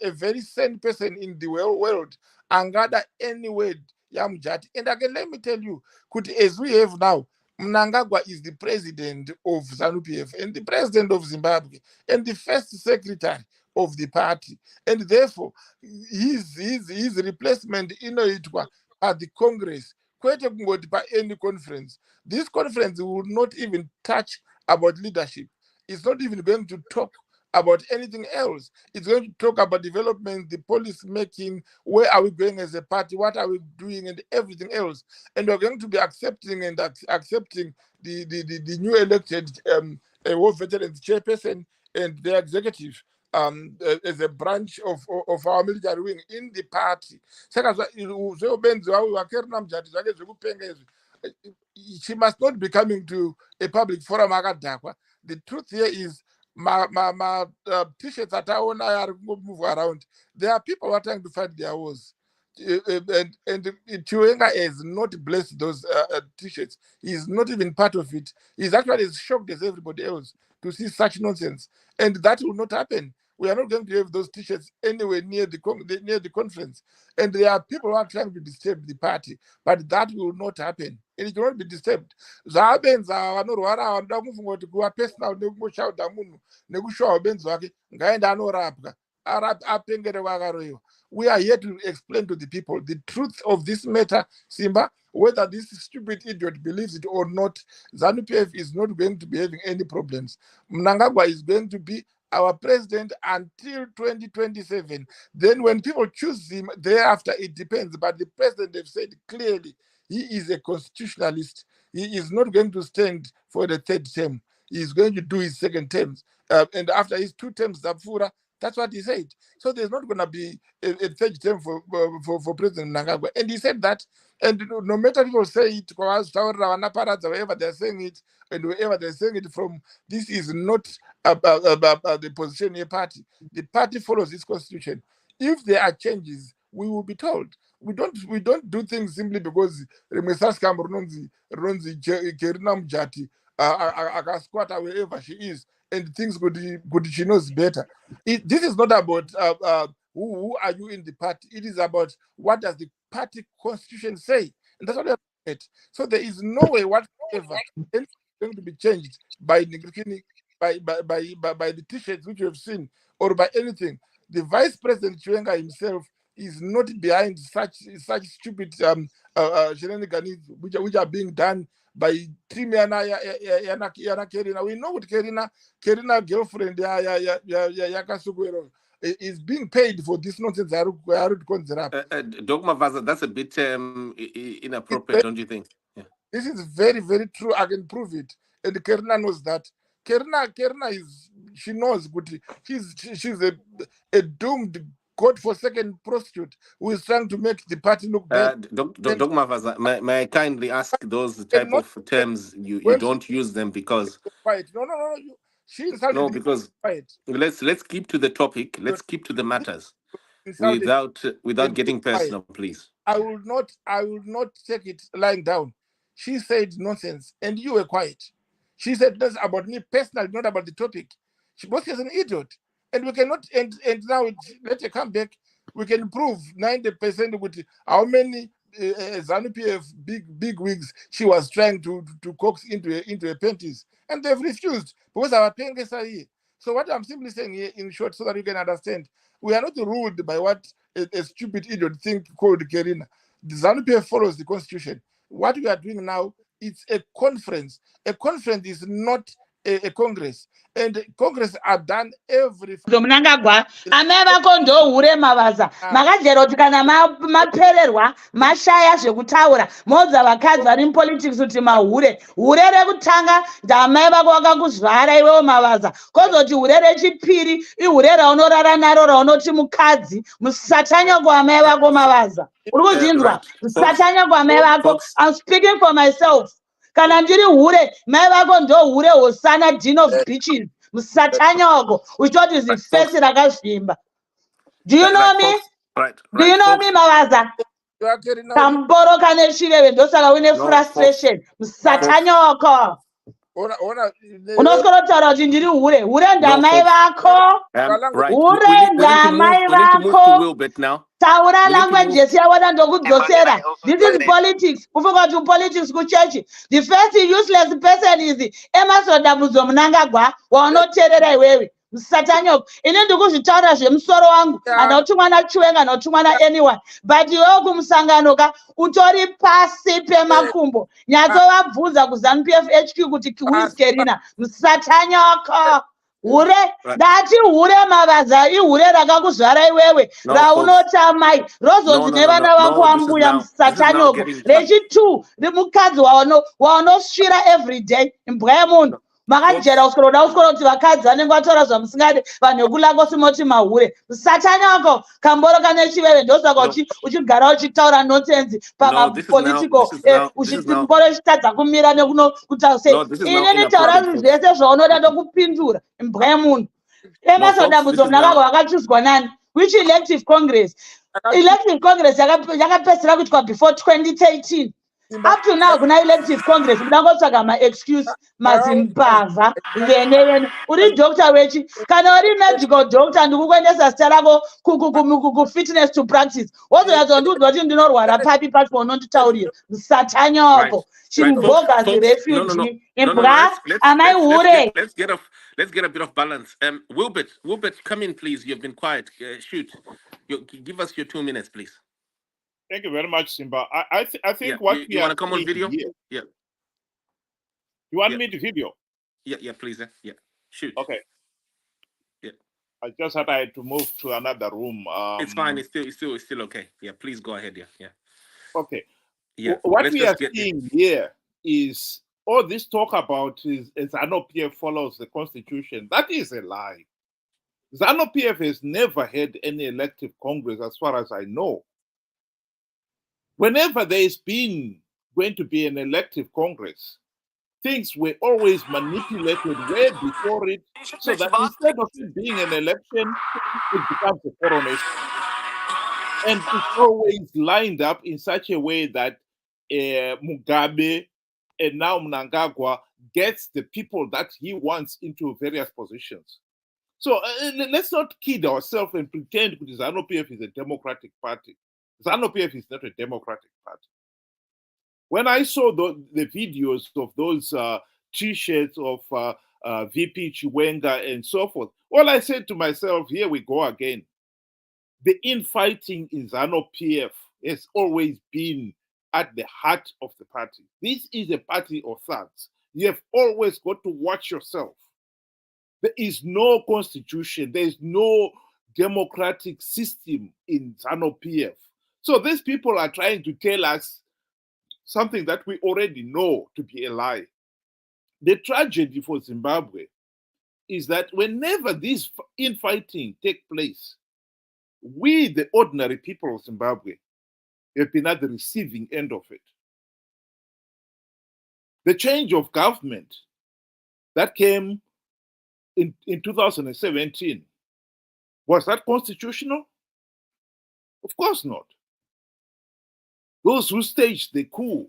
a very sane person in the world angada any word ya Mujati. And again, let me tell you, as we have now, Mnangagwa is the president of ZANU PF and the president of Zimbabwe and the first secretary of the party. And therefore, his replacement at the Congress, by any conference. This conference will not even touch about leadership. It's not even going to talk about anything else. It's going to talk about development, the policy making, where are we going as a party, what are we doing, and everything else. And we're going to be accepting the new elected war veterans chairperson and the executive as a branch of our military wing in the party. She must not be coming to a public forum. The truth here is t-shirts that I move around. There are people who are trying to fight their wars. And Chiwenga has not blessed those t-shirts. He's not even part of it. He's actually as shocked as everybody else to see such nonsense. And that will not happen. We are not going to have those t-shirts anywhere near the conference. And there are people who are trying to disturb the party, but that will not happen. And it will not be disturbed. We are here to explain to the people the truth of this matter, Simba, whether this stupid idiot believes it or not. ZANU PF is not going to be having any problems. Mnangagwa is going to be our president until 2027. Then when people choose him, thereafter it depends. But the president have said clearly he is a constitutionalist. He is not going to stand for the third term. He is going to do his second term. And after his 2 terms, Zapfura, that's what he said. So there's not going to be a third term for President Mnangagwa. And he said that. And no matter people say it, wherever they're saying it, and wherever they're saying it from, this is not the position of the party. The party follows this constitution. If there are changes, we will be told. We don't do things simply because Remesaska Ronzi Karina Mujati squatter wherever she is, and things good she knows better. This is not about who are you in the party. It is about what does the party constitution say, and that's what they're at. So there is no way whatsoever anything is going to be changed by the t-shirts which you have seen, or by anything. The Vice President Chiwenga himself is not behind such stupid shenanigans which are being done by Trimiana Karina. We know what Karina girlfriend Yakasuguero is being paid for this nonsense. Dogma Vaza, that's a bit inappropriate, don't you think? Yeah. This is very, very true. I can prove it. And Karina knows that. Karina she knows good. She's a doomed God-forsaken prostitute who is trying to make the party look bad. Dogma Vaza, may I kindly ask those type of terms, you don't use them because... Quiet. No. She insulted No, me. because Quiet. let's keep to the topic. Let's keep to the This matters insulted without and keep getting quiet. personal, please. I will not take it lying down. She said nonsense and you were quiet. She said that's about me personally, not about the topic. She was an idiot. And we cannot and now let her come back. We can prove 90% with how many ZANU-PF big wigs she was trying to coax into her panties. And they've refused because our parents are here. So what I'm simply saying here in short so that you can understand, we are not ruled by what a stupid idiot thing called Karina. The ZANU-PF follows the constitution. What we are doing now, it's a conference. A conference is not a congress. And congress are done every... Mnangagwa amai vako ndohure mavaza makajera kuti kana mapererwa mashaya zvekutaura modza vakadzi vari mupolitics kuti mahure rekutanga ndamai vako vakakuzvara iwewo mavaza kozoti hure rechipiri ihure raunorara naro raunoti mukadzi musatanya kuamai vako mavaza uri kuzvinzwa Right, musatanya kuamai vako. folks. I'm speaking for myself. Kana ndiri hure mai vako ndo hure hosana dean of bitches musatanyoko uchitoti zifesi rakazvimba. Do you know me? Right, Do you know me folks. mavaza? Kamboro kane chireve ndosaka une frustration. Musatanyoko. Unoswera kutaura kuti ndiri hure ndamai vako. Right. Hure ndamai We need to move to vako. Wilbert now. Taura language yesiyawona ndokudzosera. This is politics. Kufunga kuti politics kuchechi. The first useless person is Emerson Mnangagwa waunoteerera iwewe. Musatanyoko. Ini ndikuzvitaura zvemusoro wangu. Anotumwa naChiwenga anotumwa naanyone. But iwewe kumusangano utori pasi pemakumbo. Nyatsovabvunza kuZANU-PF HQ kuti who is Karina. Musatanyoko. Hure ndati hure mavaza ihure rakakuzvara iwewe raunotamai rozonzi nevana vako ambuya musatanyoko. Rechi2 rimukadzi waunosvira everyday imbwa yemunhu makajera usoroda kuti vakadzi vanenge vataura zvamusingade vanhu vekulako simoti mahure musatanyoko. Kamboro kane chiveve ndosaka uchigara uchitaura nonsense pamapolitical uchitimboro chitadza kumira nekuno kutausei inini taura zvese zvaunoda ndokupindura imbwa yemunhu. Emerson Mnangagwa wakachuzwa nani? Which elective congress? Elective congress yakapedzera kuitwa before 2013. Up to now kuna elective congress mudangotsvaga ma-excuse mazimbavha vene uri doctor wechi kana uri medical doctor ndikukuendesa zita rako ku-fitness to practice wozoyatsondiudza kuti ndinorwara papi pacho paunonditaurira musatanyoko chimbogazi refugee imbwa amai hure. Let's get a bit of balance. Wilbert, come in, please. You've been quiet. Shoot. Give us your 2 minutes, please. Thank you very much, Simba. I think what you want to come on video? Here, yeah. You want me to video? Yeah, please. Yeah. Shoot. Okay. Yeah. I just had to move to another room. It's fine. It's still okay. Yeah, please go ahead. Yeah. Okay. Yeah. What we are seeing here is all this talk about is ZANU-PF follows the Constitution. That is a lie. ZANU-PF has never had any elective Congress, as far as I know. Whenever there's been going to be an elective Congress, things were always manipulated way before it, so that instead of it being an election, it becomes a coronation. And it's always lined up in such a way that Mugabe and now Mnangagwa gets the people that he wants into various positions. So let's not kid ourselves and pretend that ZANU-PF is a democratic party. ZANU-PF is not a democratic party. When I saw the videos of those T-shirts of VP Chiwenga and so forth, all I said to myself, here we go again. The infighting in ZANU-PF has always been at the heart of the party. This is a party of thugs. You have always got to watch yourself. There is no constitution. There is no democratic system in ZANU-PF. So these people are trying to tell us something that we already know to be a lie. The tragedy for Zimbabwe is that whenever this infighting takes place, we, the ordinary people of Zimbabwe, have been at the receiving end of it. The change of government that came in 2017, was that constitutional? Of course not. Those who staged the coup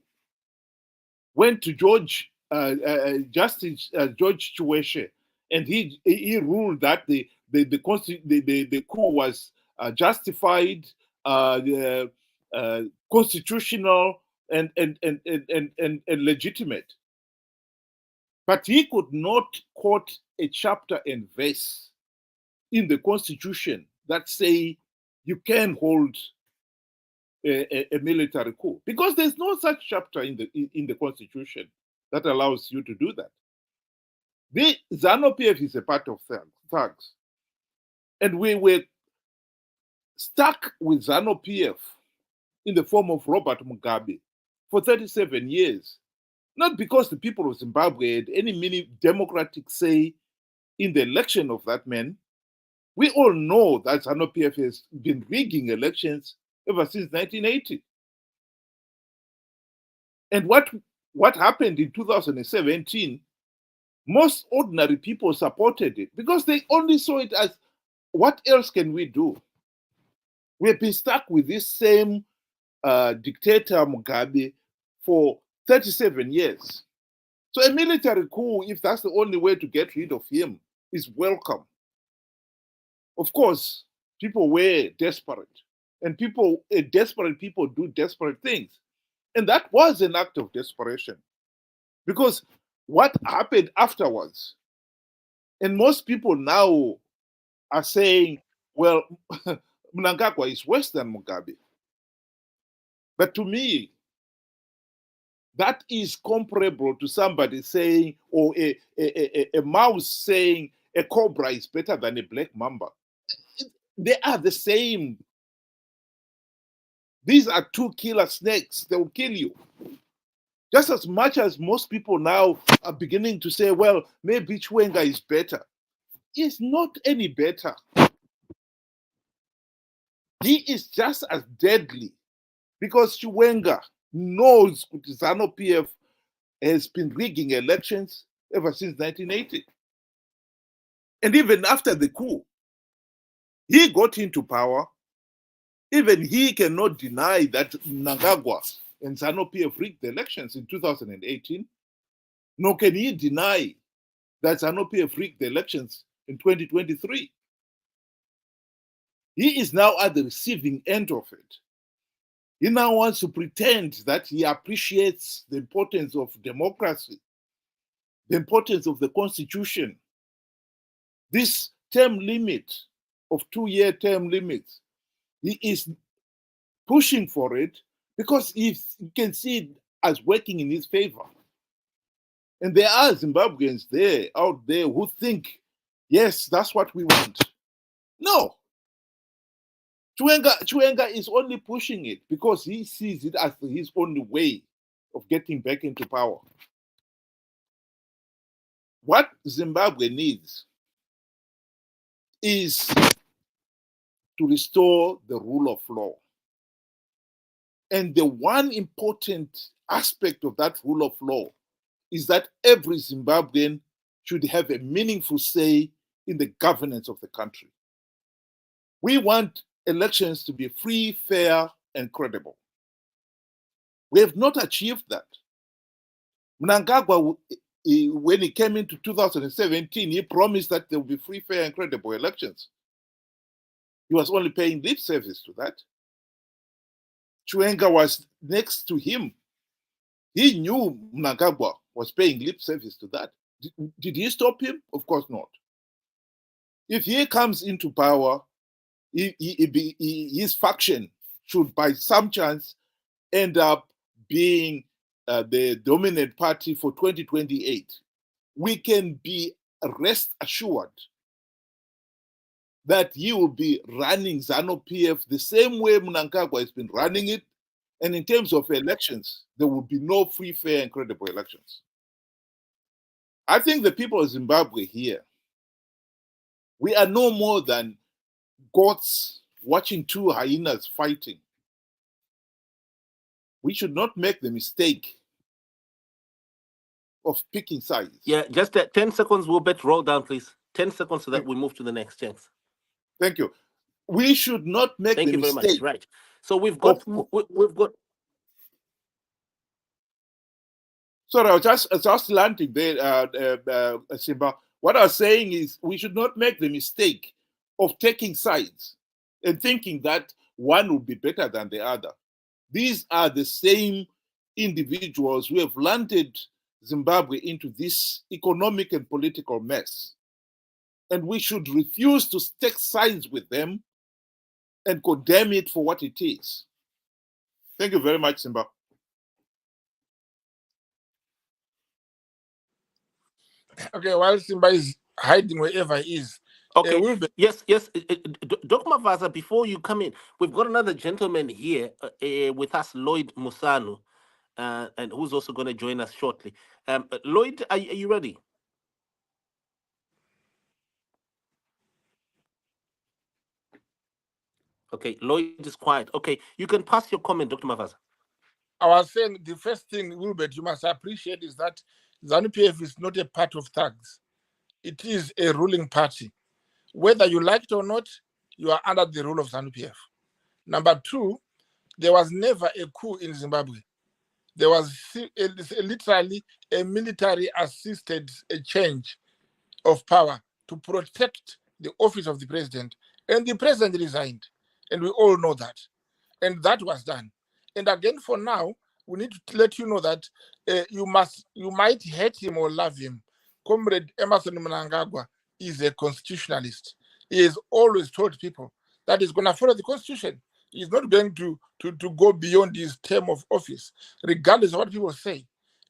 went to Justice George Chiwenga, and he ruled that the coup was justified, constitutional, and legitimate. But he could not quote a chapter and verse in the Constitution that say you can hold a military coup, because there's no such chapter in the Constitution that allows you to do that. The ZANU-PF is a part of thugs, and we were stuck with ZANU-PF in the form of Robert Mugabe for 37 years, not because the people of Zimbabwe had any mini democratic say in the election of that man. We all know that ZANU-PF has been rigging elections ever since 1980. And what happened in 2017, most ordinary people supported it because they only saw it as, what else can we do? We have been stuck with this same dictator Mugabe for 37 years. So a military coup, if that's the only way to get rid of him, is welcome. Of course, people were desperate, and desperate people do desperate things. And that was an act of desperation, because what happened afterwards, and most people now are saying, well, Mnangagwa is worse than Mugabe. But to me, that is comparable to somebody saying, or a mouse saying a cobra is better than a black mamba. They are the same. These are two killer snakes. They will kill you. Just as much as most people now are beginning to say, well, maybe Chiwenga is better. He's not any better. He is just as deadly, because Chiwenga knows ZANU-PF has been rigging elections ever since 1980. And even after the coup, he got into power. Even he cannot deny that Mnangagwa and ZANU-PF rigged the elections in 2018. Nor can he deny that ZANU-PF rigged the elections in 2023. He is now at the receiving end of it. He now wants to pretend that he appreciates the importance of democracy, the importance of the Constitution. This term limit of 2-year term limits, he is pushing for it because he can see it as working in his favor. And there are Zimbabweans out there who think, yes, that's what we want. No. Chiwenga is only pushing it because he sees it as his only way of getting back into power. What Zimbabwe needs is to restore the rule of law. And the one important aspect of that rule of law is that every Zimbabwean should have a meaningful say in the governance of the country. We want elections to be free, fair, and credible. We have not achieved that. Mnangagwa, when he came into 2017, he promised that there would be free, fair, and credible elections. He was only paying lip service to that. Chiwenga was next to him. He knew Mnangagwa was paying lip service to that. Did he stop him? Of course not. If he comes into power, his faction should by some chance end up being the dominant party for 2028. We can be rest assured that he will be running ZANU-PF the same way Mnangagwa has been running it. And in terms of elections, there will be no free, fair, and credible elections. I think the people of Zimbabwe here, we are no more than goats watching two hyenas fighting. We should not make the mistake of picking sides. Yeah, just 10 seconds, Wilbert. Roll down, please. 10 seconds so that we move to the next. Thanks. Thank you. We should not make Thank the you very much. mistake. Right. So we've got. Sorry, I was just landing there, Simba. What I was saying is we should not make the mistake of taking sides and thinking that one will be better than the other. These are the same individuals who have landed Zimbabwe into this economic and political mess. And we should refuse to take sides with them and condemn it for what it is. Thank you very much, Simba. Okay, while Simba is hiding wherever he is. Okay. Yes. Dr. Mavaza, before you come in, we've got another gentleman here with us, Lloyd Musanu, and who's also going to join us shortly. Lloyd, are you ready? Okay, Lloyd is quiet. Okay, you can pass your comment, Dr. Mavaza. I was saying the first thing, Wilbert, you must appreciate is that ZANU-PF is not a part of thugs. It is a ruling party. Whether you like it or not, you are under the rule of ZANU-PF. Number two, there was never a coup in Zimbabwe. There was literally a military-assisted change of power to protect the office of the president. And the president resigned. And we all know that. And that was done. And again, for now, we need to let you know that you might hate him or love him. Comrade Emerson Mnangagwa is a constitutionalist. He has always told people that he's going to follow the constitution. He's not going to go beyond his term of office, regardless of what people say.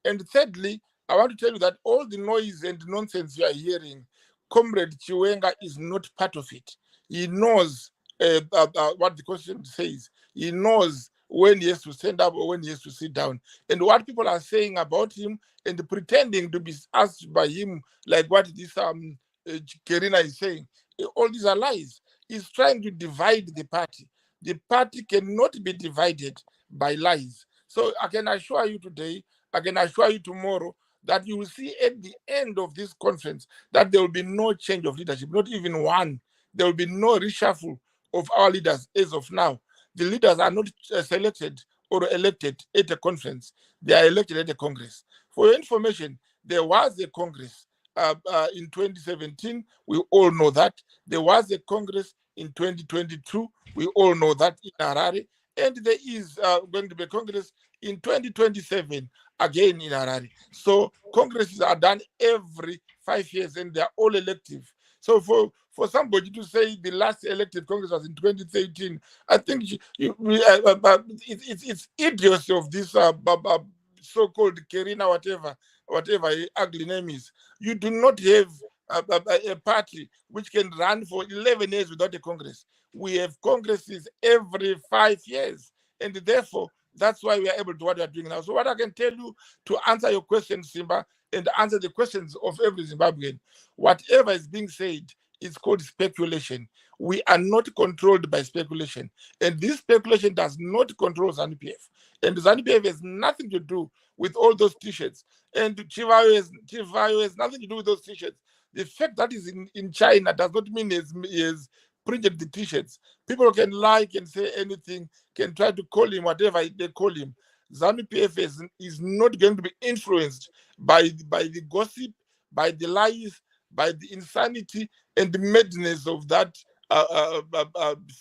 And thirdly, I want to tell you that all the noise and nonsense you are hearing, Comrade Chiwenga is not part of it. He knows what the Constitution says. He knows when he has to stand up or when he has to sit down. And what people are saying about him and pretending to be asked by him, like what this Karina is saying, all these are lies. He's trying to divide the party. The party cannot be divided by lies. So I can assure you today, I can assure you tomorrow, that you will see at the end of this conference that there will be no change of leadership, not even one. There will be no reshuffle of our leaders as of now. The leaders are not selected or elected at a conference. They are elected at a Congress. For your information, there was a Congress in 2017. We all know that. There was a Congress in 2022. We all know that in Harare. And there is going to be a Congress in 2027, again in Harare. So Congresses are done every 5 years and they're all elective. So for somebody to say the last elected Congress was in 2013, I think it's idiocy of this so-called Karina, whatever ugly name is. You do not have a party which can run for 11 years without a Congress. We have Congresses every 5 years. And therefore, that's why we are able to do what we are doing now. So what I can tell you to answer your question, Simba, and answer the questions of every Zimbabwean, whatever is being said is called speculation. We are not controlled by speculation. And this speculation does not control ZANU-PF. And ZANU-PF has nothing to do with all those t-shirts. And Chivayo has nothing to do with those t-shirts. The fact that is in China does not mean he has printed the t-shirts. People can lie, can say anything, can try to call him whatever they call him. ZANU-PF is not going to be influenced by the gossip, by the lies, by the insanity and the madness of that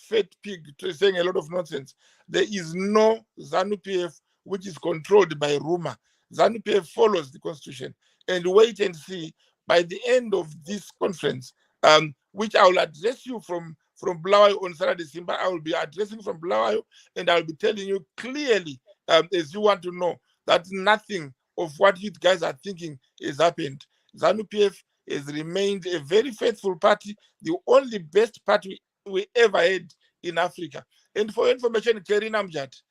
fat pig saying a lot of nonsense. There is no ZANU-PF which is controlled by rumor. ZANU-PF follows the constitution. And wait and see, by the end of this conference, which I will address you from Bulawayo on Saturday, Simba, I will be addressing from Bulawayo, and I will be telling you clearly, as you want to know, that nothing of what you guys are thinking has happened. ZANU-PF has remained a very faithful party, the only best party we ever had in Africa. And for information, Karina Mujati,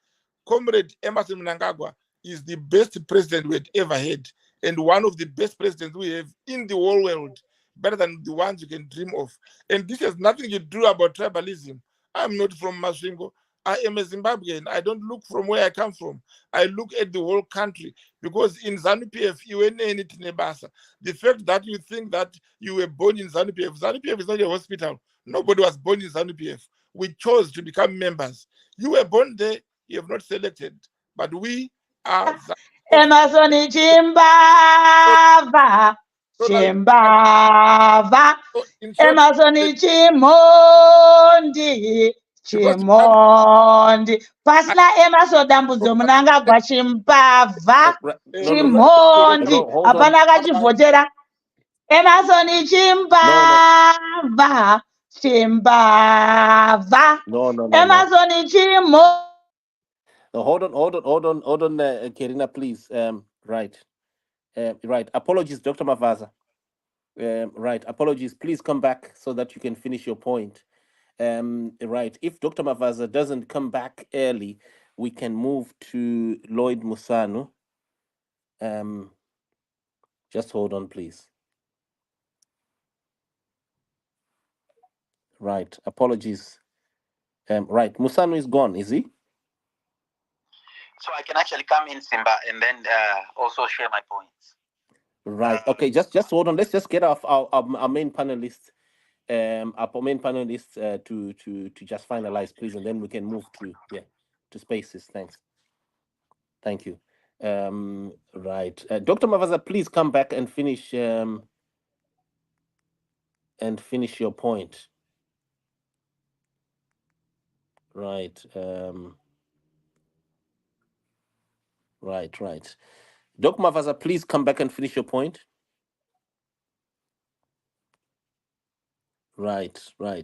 Comrade Emerson Mnangagwa is the best president we had ever had, and one of the best presidents we have in the whole world, better than the ones you can dream of. And this has nothing to do about tribalism. I'm not from Masvingo. I am a Zimbabwean. I don't look from where I come from. I look at the whole country, because in ZANU-PF, you ain't anything nebasa. The fact that you think that you were born in ZANU-PF is not a hospital. Nobody was born in ZANU-PF. We chose to become members. You were born there, you have not selected. But we are Emerson Chimbava, so now Chimbava, in short, Emerson Chimondi, because Zimbabwe, Chimondi. Pasla Emerson Dambudzo Mnangagwa-Chimbava, No, no, because Chimondi. no, hold on. Apana kachivhotera. Emerson No, no, Chimbava, Chimbava, no, no, no, no. Emerson Chimondi. No, hold on, Karina, please. Right. Right. Apologies, Dr. Mavaza. Right. Apologies. Please come back so that you can finish your point. Right. If Dr. Mavaza doesn't come back early, we can move to Lloyd Musanu. Just hold on, please. Right. Apologies. Right. Musanu is gone, is he? So I can actually come in, Simba, and then also share my points. Right. Okay. Just hold on. Let's just get off our main panelists. Our main panelists to just finalize, please, and then we can move to spaces. Thanks. Thank you. Right. Dr. Mavaza, please come back and finish your point. Right. Right. Dr. Mavaza, please come back and finish your point. Right. I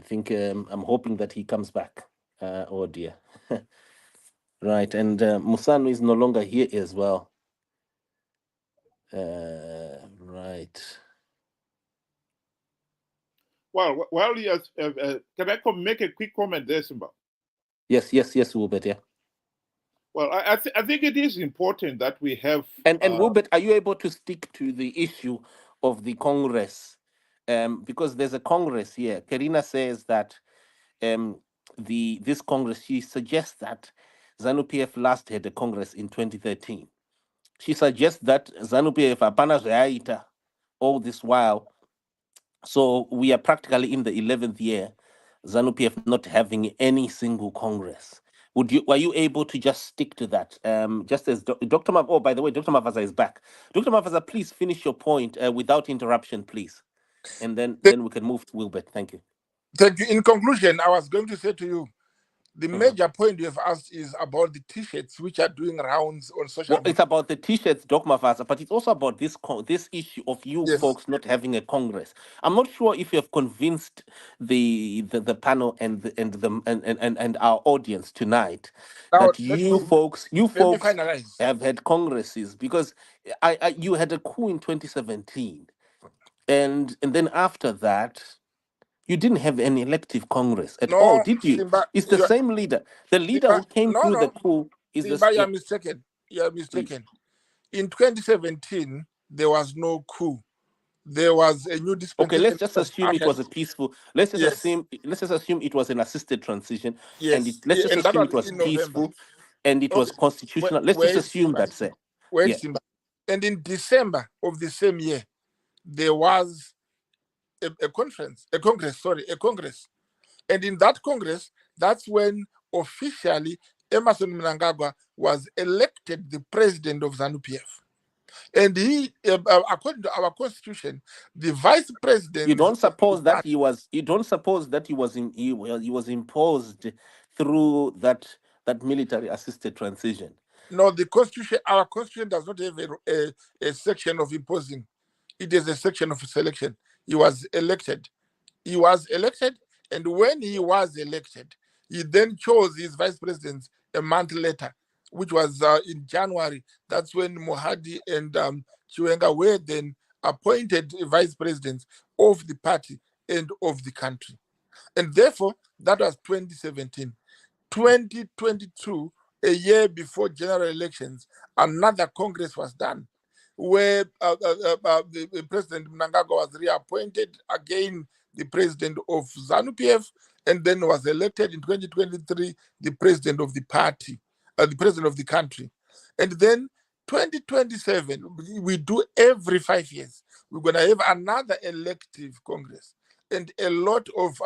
think I'm hoping that he comes back. Oh dear. Right, and Musanu is no longer here as well. Right. Well, while you can I make a quick comment there, Simba? Yes, Wilbert, yeah. Well, I think it is important that we have... And Wilbert, are you able to stick to the issue of the Congress? Because there's a Congress here. Karina says that this Congress, she suggests that ZANU-PF last had a Congress in 2013. She suggests that ZANU-PF apana zvayaita all this while. So we are practically in the 11th year, ZANU-PF not having any single Congress. Were you able to just stick to that? Just as Dr. Oh, by the way, Dr. Mavaza is back. Dr. Mavaza, please finish your point without interruption, please. And then we can move to Wilbert. Thank you. Thank you. In conclusion, I was going to say to you, the major point you have asked is about the T-shirts which are doing rounds on social media. It's about the T-shirts, Doc Mavaza, but it's also about this issue of you folks not having a Congress. I'm not sure if you have convinced the panel and our audience tonight that you folks have had Congresses, because you had a coup in 2017, and then after that, you didn't have an elective Congress at all, did you? Simba, it's the same leader. The leader who came through the coup is Simba, you're mistaken. You're mistaken. In 2017, there was no coup. There was a new dispensation. Okay, let's just assume it was a peaceful. Let's just assume it was an assisted transition. Yes. And let's just assume it was peaceful and it was constitutional. Let's just assume that, sir. Simba. And in December of the same year, there was a congress. And in that Congress, that's when officially Emerson Mnangagwa was elected the president of ZANU-PF. And he, according to our constitution, the vice president. You don't suppose that he was. You don't suppose that he was imposed through that military assisted transition. No, the constitution. Our constitution does not have a section of imposing. It is a section of selection. He was elected. And when he was elected, he then chose his vice presidents a month later, which was in January. That's when Mohadi and Chiwenga were then appointed vice presidents of the party and of the country. And therefore, that was 2017. 2022, a year before general elections, another Congress was done, where the President Mnangagwa was reappointed again, the president of ZANU-PF, and then was elected in 2023 the president of the party, the president of the country. And then 2027, we do every 5 years. We're going to have another elective Congress. And a lot of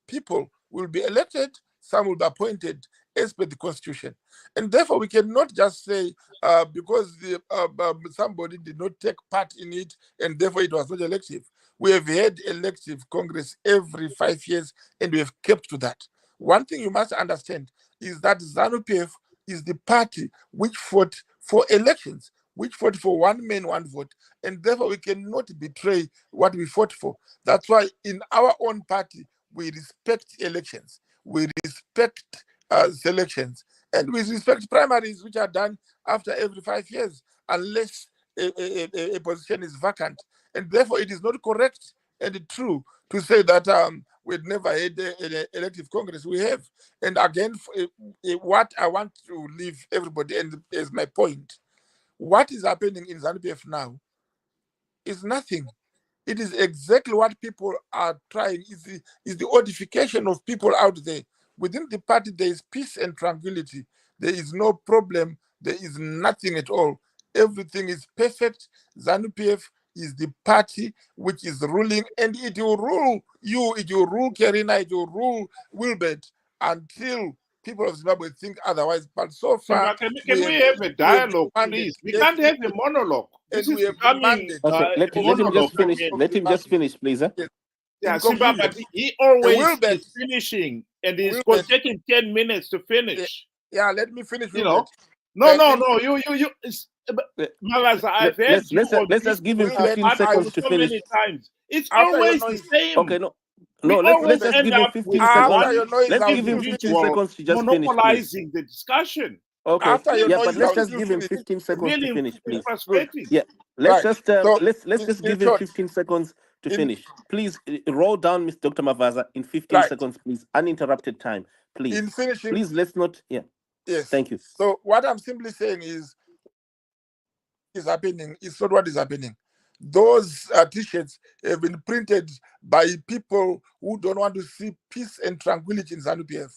people will be elected, some will be appointed as per the Constitution. And therefore, we cannot just say because somebody did not take part in it, and therefore it was not elective. We have had elective Congress every 5 years, and we have kept to that. One thing you must understand is that ZANU-PF is the party which fought for elections, which fought for one man, one vote, and therefore we cannot betray what we fought for. That's why in our own party, we respect elections, we respect selections, and we respect primaries which are done after every 5 years, unless a position is vacant. And therefore, it is not correct and true to say that we've never had an elective Congress. We have. And again, what I want to leave everybody, and as my point, what is happening in ZANU-PF now is nothing. It is exactly what people are trying, is the odification of people out there. Within the party, there is peace and tranquility. There is no problem. There is nothing at all. Everything is perfect. ZANU-PF is the party which is ruling, and it will rule you, it will rule Karina, it will rule Wilbert until people of Zimbabwe think otherwise. But so far, can we have a dialogue, please? We can't have a monologue. This is becoming let him just finish. Let him just finish, please. Yes. Yeah, Simba, but he always is finishing, and he's taking 10 minutes to finish. Yeah, let me finish. You know, no. You. Malaza, I've heard let's just give him 15 seconds to finish. Many times. It's always the same. Okay, no, let's just give him 15 seconds. Let's give him 15 seconds to just finish. Monopolizing the discussion. Okay, but let's just give him 15 seconds to finish, please. Frustrating. Yeah, let's just give him 15 seconds to finish. Please roll down, Mr. Dr. Mavaza, in 15 seconds, please. Uninterrupted time, please. In finishing, please, let's not. Yeah. Yes. Thank you. So what I'm simply saying is happening. It's not what is happening. Those t-shirts have been printed by people who don't want to see peace and tranquility in ZANU-PF.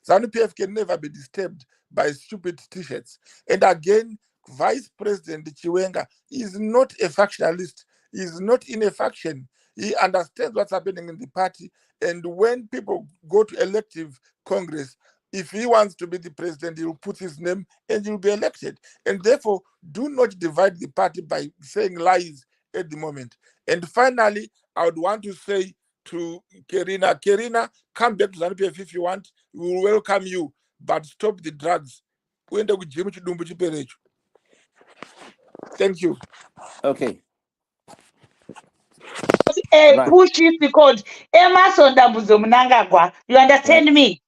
ZANU-PF can never be disturbed by stupid t-shirts. And again, Vice President Chiwenga is not a factionalist. He is not in a faction. He understands what's happening in the party. And when people go to elective Congress, if he wants to be the president, he will put his name and he will be elected. And therefore, do not divide the party by saying lies at the moment. And finally, I would want to say to Karina, come back to ZANU-PF if you want. We will welcome you, but stop the drugs. Thank you. Okay. Push it called Emerson Mnangagwa. You understand me?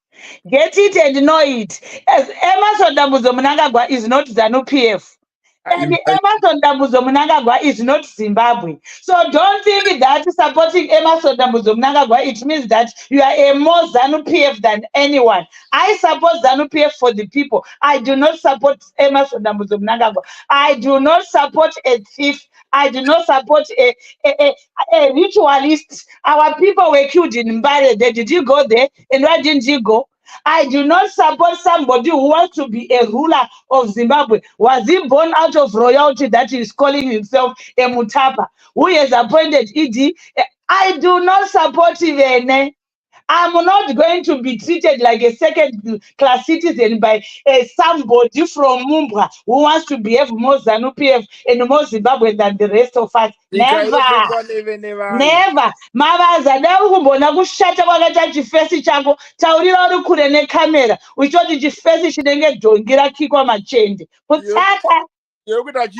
Get it and know it. As Emerson Mnangagwa is not ZANU-PF. And Emerson Mnangagwa is not Zimbabwe. So don't think that supporting Emerson Mnangagwa, it means that you are a more ZANU-PF than anyone. I support ZANU-PF for the people. I do not support Emerson Mnangagwa. I do not support a thief. I do not support a ritualist. Our people were killed in Mbare. Did you go there? And why didn't you go? I do not support somebody who wants to be a ruler of Zimbabwe. Was he born out of royalty that he is calling himself a Mutapa, who has appointed ED? I do not support even. I'm not going to be treated like a second-class citizen by somebody from Mumbra who wants to behave more ZANU-PF and more Zimbabwe than the rest of us. Never. Never. Mavaza, ndakumbona kushata kwakaita chifesi chako taurira uri kure nekamera uchiti chifesi chinenge dhongi rakikwa machende kutsaka. Somebody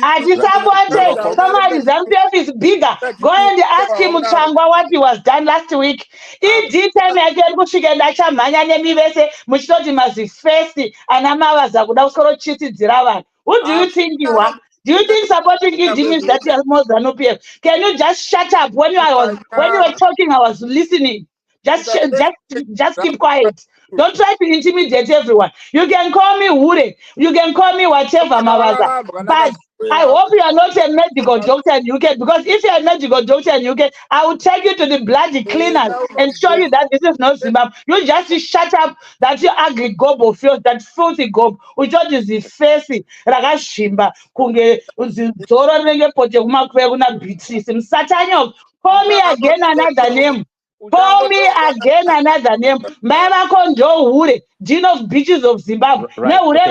ZANU-PF is bigger. Go and ask him Mutsangwa what he was done last week. He did time again kusvika ndachamhanya nemi vese muchitoti mazifesi ana Mavaza kuda kusoro chitidzira vanhu. Who do you think you are? Do you think supporting ED means that you are more ZANU-PF? Can you just shut up? When you were talking, I was listening. Just keep quiet. Don't try to intimidate everyone. You can call me Ure. You can call me whatever, Mavaza. But I hope you are not a medical doctor in UK, because if you are a medical doctor in UK, I will take you to the bloody cleaners and show you that this is not Zimbabwe. You just shut up, that you ugly gob of yours, that filthy gob, which is the facey, rakashimba, kunge, zoro renge pote kumakwea kuna beatrice, msatanyok. Call me again another name. Call me again another name. Mama Kondo Hure, Dean of Beaches of Zimbabwe. Right. No, Okay.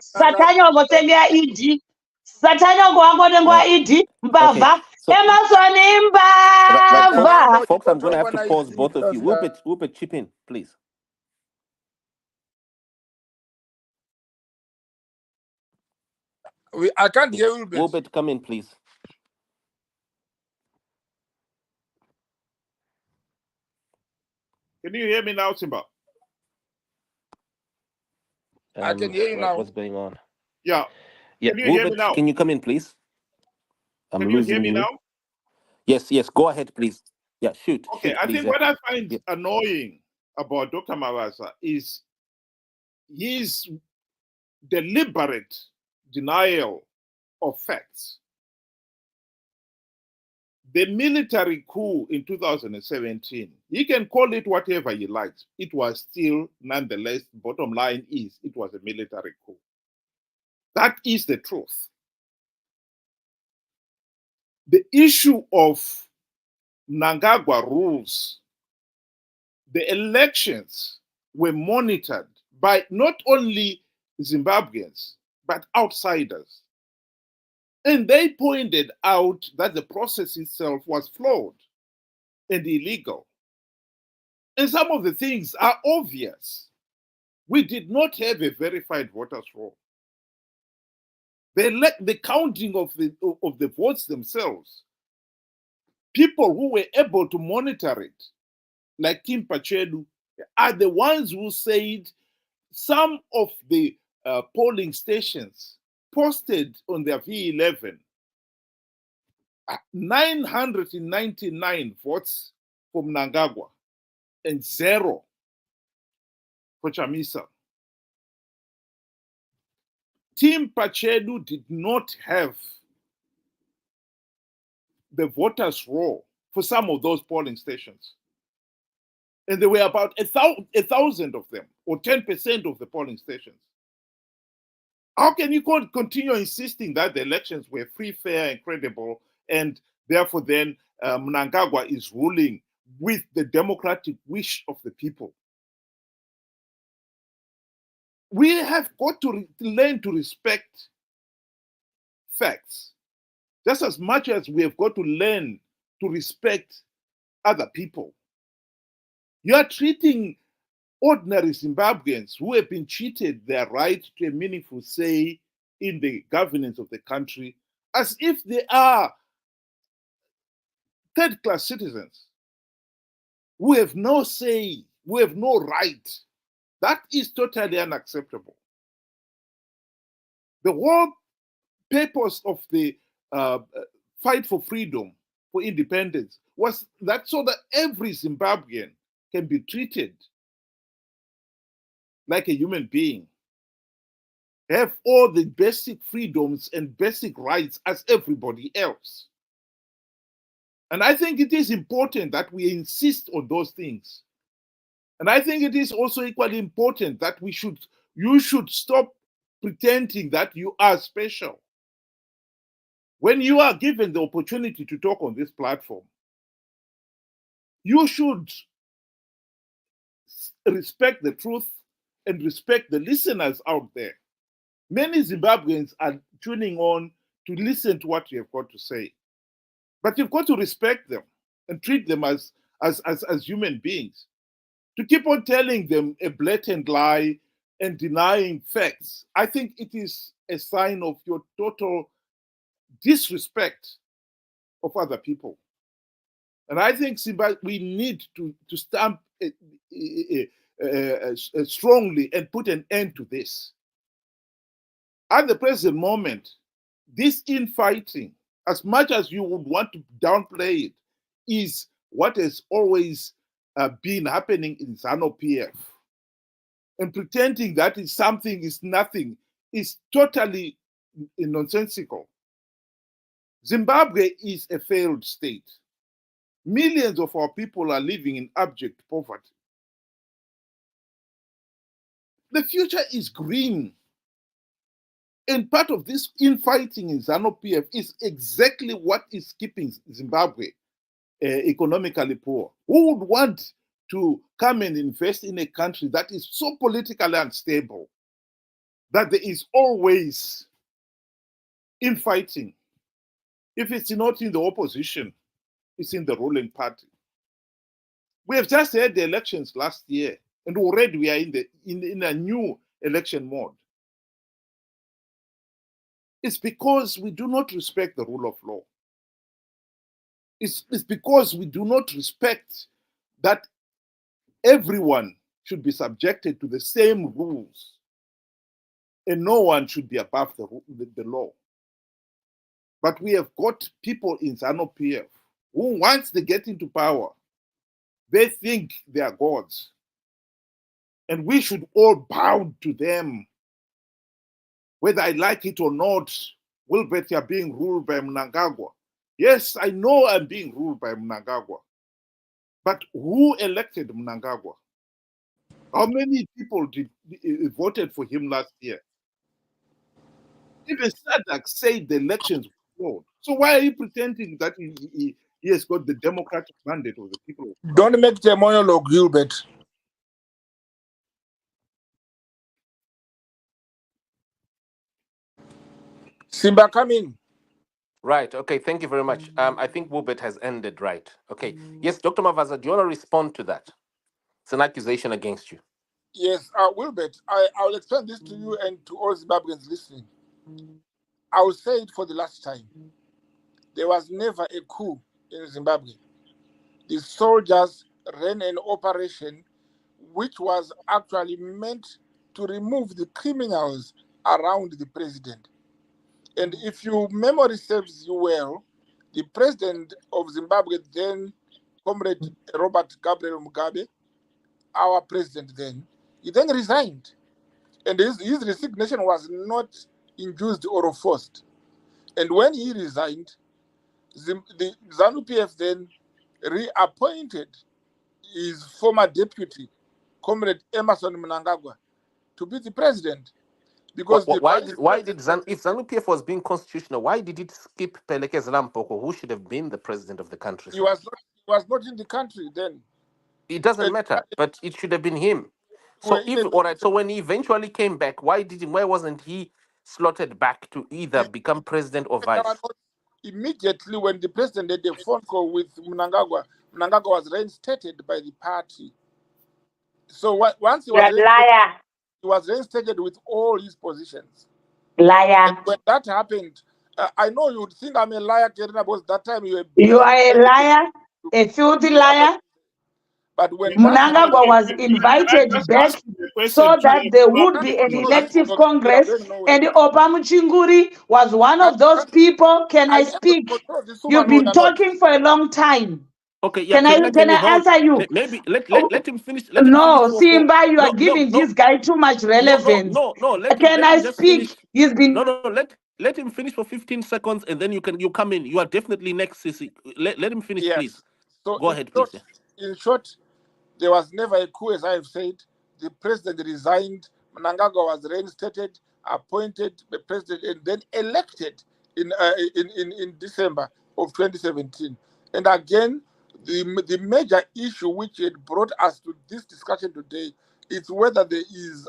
Satanya Gotengua ED. Satanya Guangotengua ED. Okay. Mbava. So Emerson right, Mbava. folks, I'm going to have to pause both of you. Wilbert, chip in, please. I can't hear you. Wilbert, come in, please. Can you hear me now, Simba? I can hear you now. What's going on? Yeah. Yeah. Can you Wilbert, hear me now? can you come in, please? I'm can you losing hear me now? Yes. Go ahead, please. Yeah, shoot. Okay, Shoot, I please. think what I find annoying about Dr. Mabasa is his deliberate denial of facts. The military coup in 2017, he can call it whatever he likes. It was still, nonetheless, bottom line is, it was a military coup. That is the truth. The issue of Mnangagwa rules, the elections were monitored by not only Zimbabweans, but outsiders. And they pointed out that the process itself was flawed and illegal. And some of the things are obvious. We did not have a verified voters roll. The counting of the votes themselves, people who were able to monitor it, like Tim Pachelu, are the ones who said some of the polling stations posted on their V11 999 votes for Mnangagwa and 0 for Chamisa. Tim Pachelu did not have the voters' roll for some of those polling stations. And there were about 1,000 of them, or 10% of the polling stations. How can you continue insisting that the elections were free, fair, and credible, and therefore then Mnangagwa is ruling with the democratic wish of the people? We have got to learn to respect facts, just as much as we have got to learn to respect other people. You are treating ordinary Zimbabweans who have been cheated their right to a meaningful say in the governance of the country as if they are third-class citizens who have no say, who have no right. That is totally unacceptable. The whole purpose of the fight for freedom, for independence, was that so that every Zimbabwean can be treated like a human being, have all the basic freedoms and basic rights as everybody else. And I think it is important that we insist on those things. And I think it is also equally important that you should stop pretending that you are special. When you are given the opportunity to talk on this platform, you should respect the truth and respect the listeners out there. Many Zimbabweans are tuning on to listen to what you have got to say. But you've got to respect them and treat them as human beings. To keep on telling them a blatant lie and denying facts, I think it is a sign of your total disrespect of other people. And I think we need to stamp strongly and put an end to this. At the present moment, this infighting, as much as you would want to downplay it, is what has always been happening in ZANU-PF. And pretending that something is nothing is totally nonsensical. Zimbabwe is a failed state. Millions of our people are living in abject poverty. The future is green. And part of this infighting in ZANU-PF is exactly what is keeping Zimbabwe economically poor. Who would want to come and invest in a country that is so politically unstable that there is always infighting? If it's not in the opposition, it's in the ruling party. We have just had the elections last year, and already we are in a new election mode. It's because we do not respect the rule of law. It's because we do not respect that everyone should be subjected to the same rules and no one should be above the law. But we have got people in ZANU-PF who, once they get into power, they think they are gods. And we should all bow to them. Whether I like it or not, Wilbert, you're being ruled by Mnangagwa. Yes, I know I'm being ruled by Mnangagwa. But who elected Mnangagwa? How many people voted for him last year? Even Sadak said the elections were flawed. So why are you pretending that he has got the democratic mandate of the people? Don't make the monologue, Gilbert. Simba, come in. Right. Okay. Thank you very much. I think Wilbert has ended. Right. Okay. Yes, Dr. Mavaza, do you want to respond to that? It's an accusation against you. Yes, Wilbert, I'll explain this to you and to all Zimbabweans listening. I will say it for the last time. There was never a coup in Zimbabwe. The soldiers ran an operation which was actually meant to remove the criminals around the president. And if your memory serves you well, the president of Zimbabwe then, Comrade Robert Gabriel Mugabe, our president then, he then resigned. And his resignation was not induced or forced. And when he resigned, the ZANU-PF then reappointed his former deputy, Comrade Emerson Mnangagwa, to be the president. Because If ZANU-PF was being constitutional, why did it skip Pelekes Lampoko, who should have been the president of the country? He was not in the country then. It doesn't matter, but it should have been him. So so when he eventually came back, why wasn't he slotted back to either become president or vice? Immediately when the president had a phone call with Mnangagwa, Mnangagwa was reinstated by the party. So once he was reinstated with all his positions. Liar. And when that happened, I know you would think I'm a liar, Karina, because that time you were You are a liar, a filthy liar. But when Mnangagwa was invited back so that there would be an elective Congress, and Opamuchinguri was one of those people. Can I speak? You've been talking for a long time. Okay, yeah. Can I answer you? Maybe let him finish. Simba, you are giving this guy too much relevance. No. Can I speak? He's been let him finish for 15 seconds, and then you come in. You are definitely next, Sisi. Let him finish, please. So go ahead, please. In short, there was never a coup, as I have said. The president resigned. Mnangagwa was reinstated, appointed the president, and then elected in December of 2017. And again, the major issue which had brought us to this discussion today is whether there is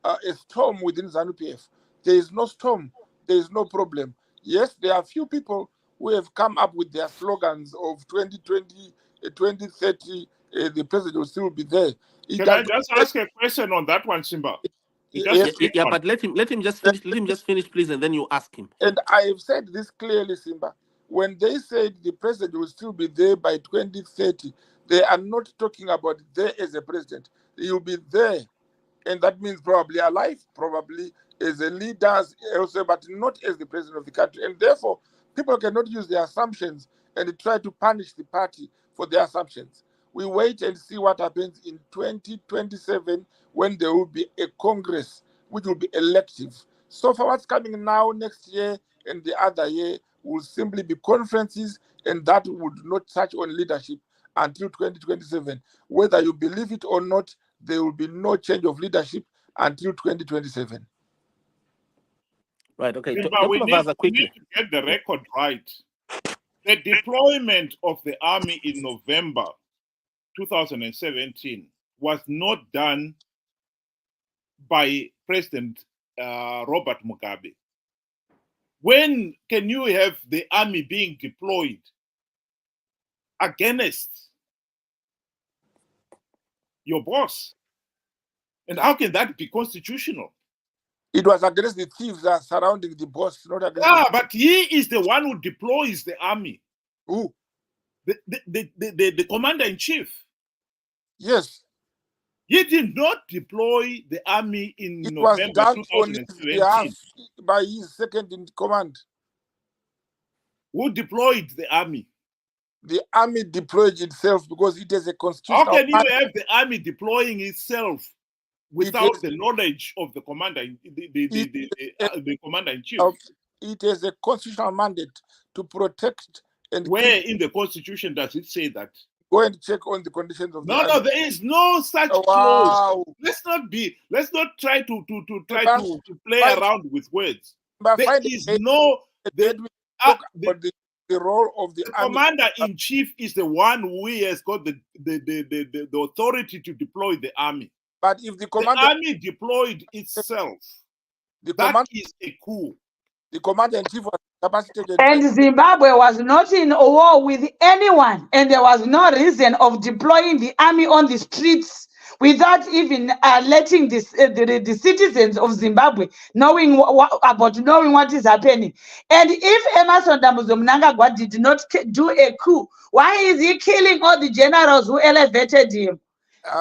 a storm within ZANU-PF. There is no storm. There is no problem. Yes, there are few people who have come up with their slogans of 2020, 2030, the president will still be there. Can I just ask a question on that one, Simba? But let him just finish. Let him just finish, please, and then you ask him. And I have said this clearly, Simba. When they said the president will still be there by 2030, they are not talking about there as a president. He will be there, and that means probably alive, probably as a leader also, but not as the president of the country. And therefore, people cannot use their assumptions and try to punish the party for their assumptions. We wait and see what happens in 2027 when there will be a Congress which will be elective. So for what's coming now, next year and the other year will simply be conferences, and that would not touch on leadership until 2027. Whether you believe it or not, there will be no change of leadership until 2027. Right. Okay. But we need to get the record right. The deployment of the army in November 2017 was not done by President Robert Mugabe. When can you have the army being deployed against your boss? And how can that be constitutional? It was against the thieves that are surrounding the boss, not against. Yeah, but he is the one who deploys the army. Who? The commander-in-chief. Yes. He did not deploy the army in It November was done 2017. By his second in command. Who deployed the army? The army deployed itself because it is a constitutional. How can you have the army deploying itself without the knowledge of the commander, the commander-in-chief? It is a constitutional mandate to protect. And where in the Constitution does it say that? Go and check on the conditions of the army. No, there is no such clause. Let's not try to play around with words. There is no the role of the army. Commander-in-chief is the one who has got the authority to deploy the army. But if the army deployed itself, that is a coup. The commander-in-chief was capacitated. And Zimbabwe was not in a war with anyone, and there was no reason of deploying the army on the streets without even letting the citizens of Zimbabwe knowing what is happening. And if Emerson Mnangagwa did not do a coup, why is he killing all the generals who elevated him?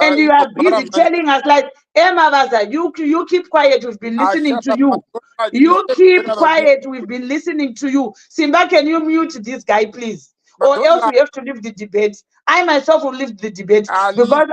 And you are busy telling us like, Emavaza, you keep quiet, we've been listening to you. You keep quiet, we've been listening to you. Simba, can you mute this guy, please? Or else we have to leave the debate. I myself will leave the debate because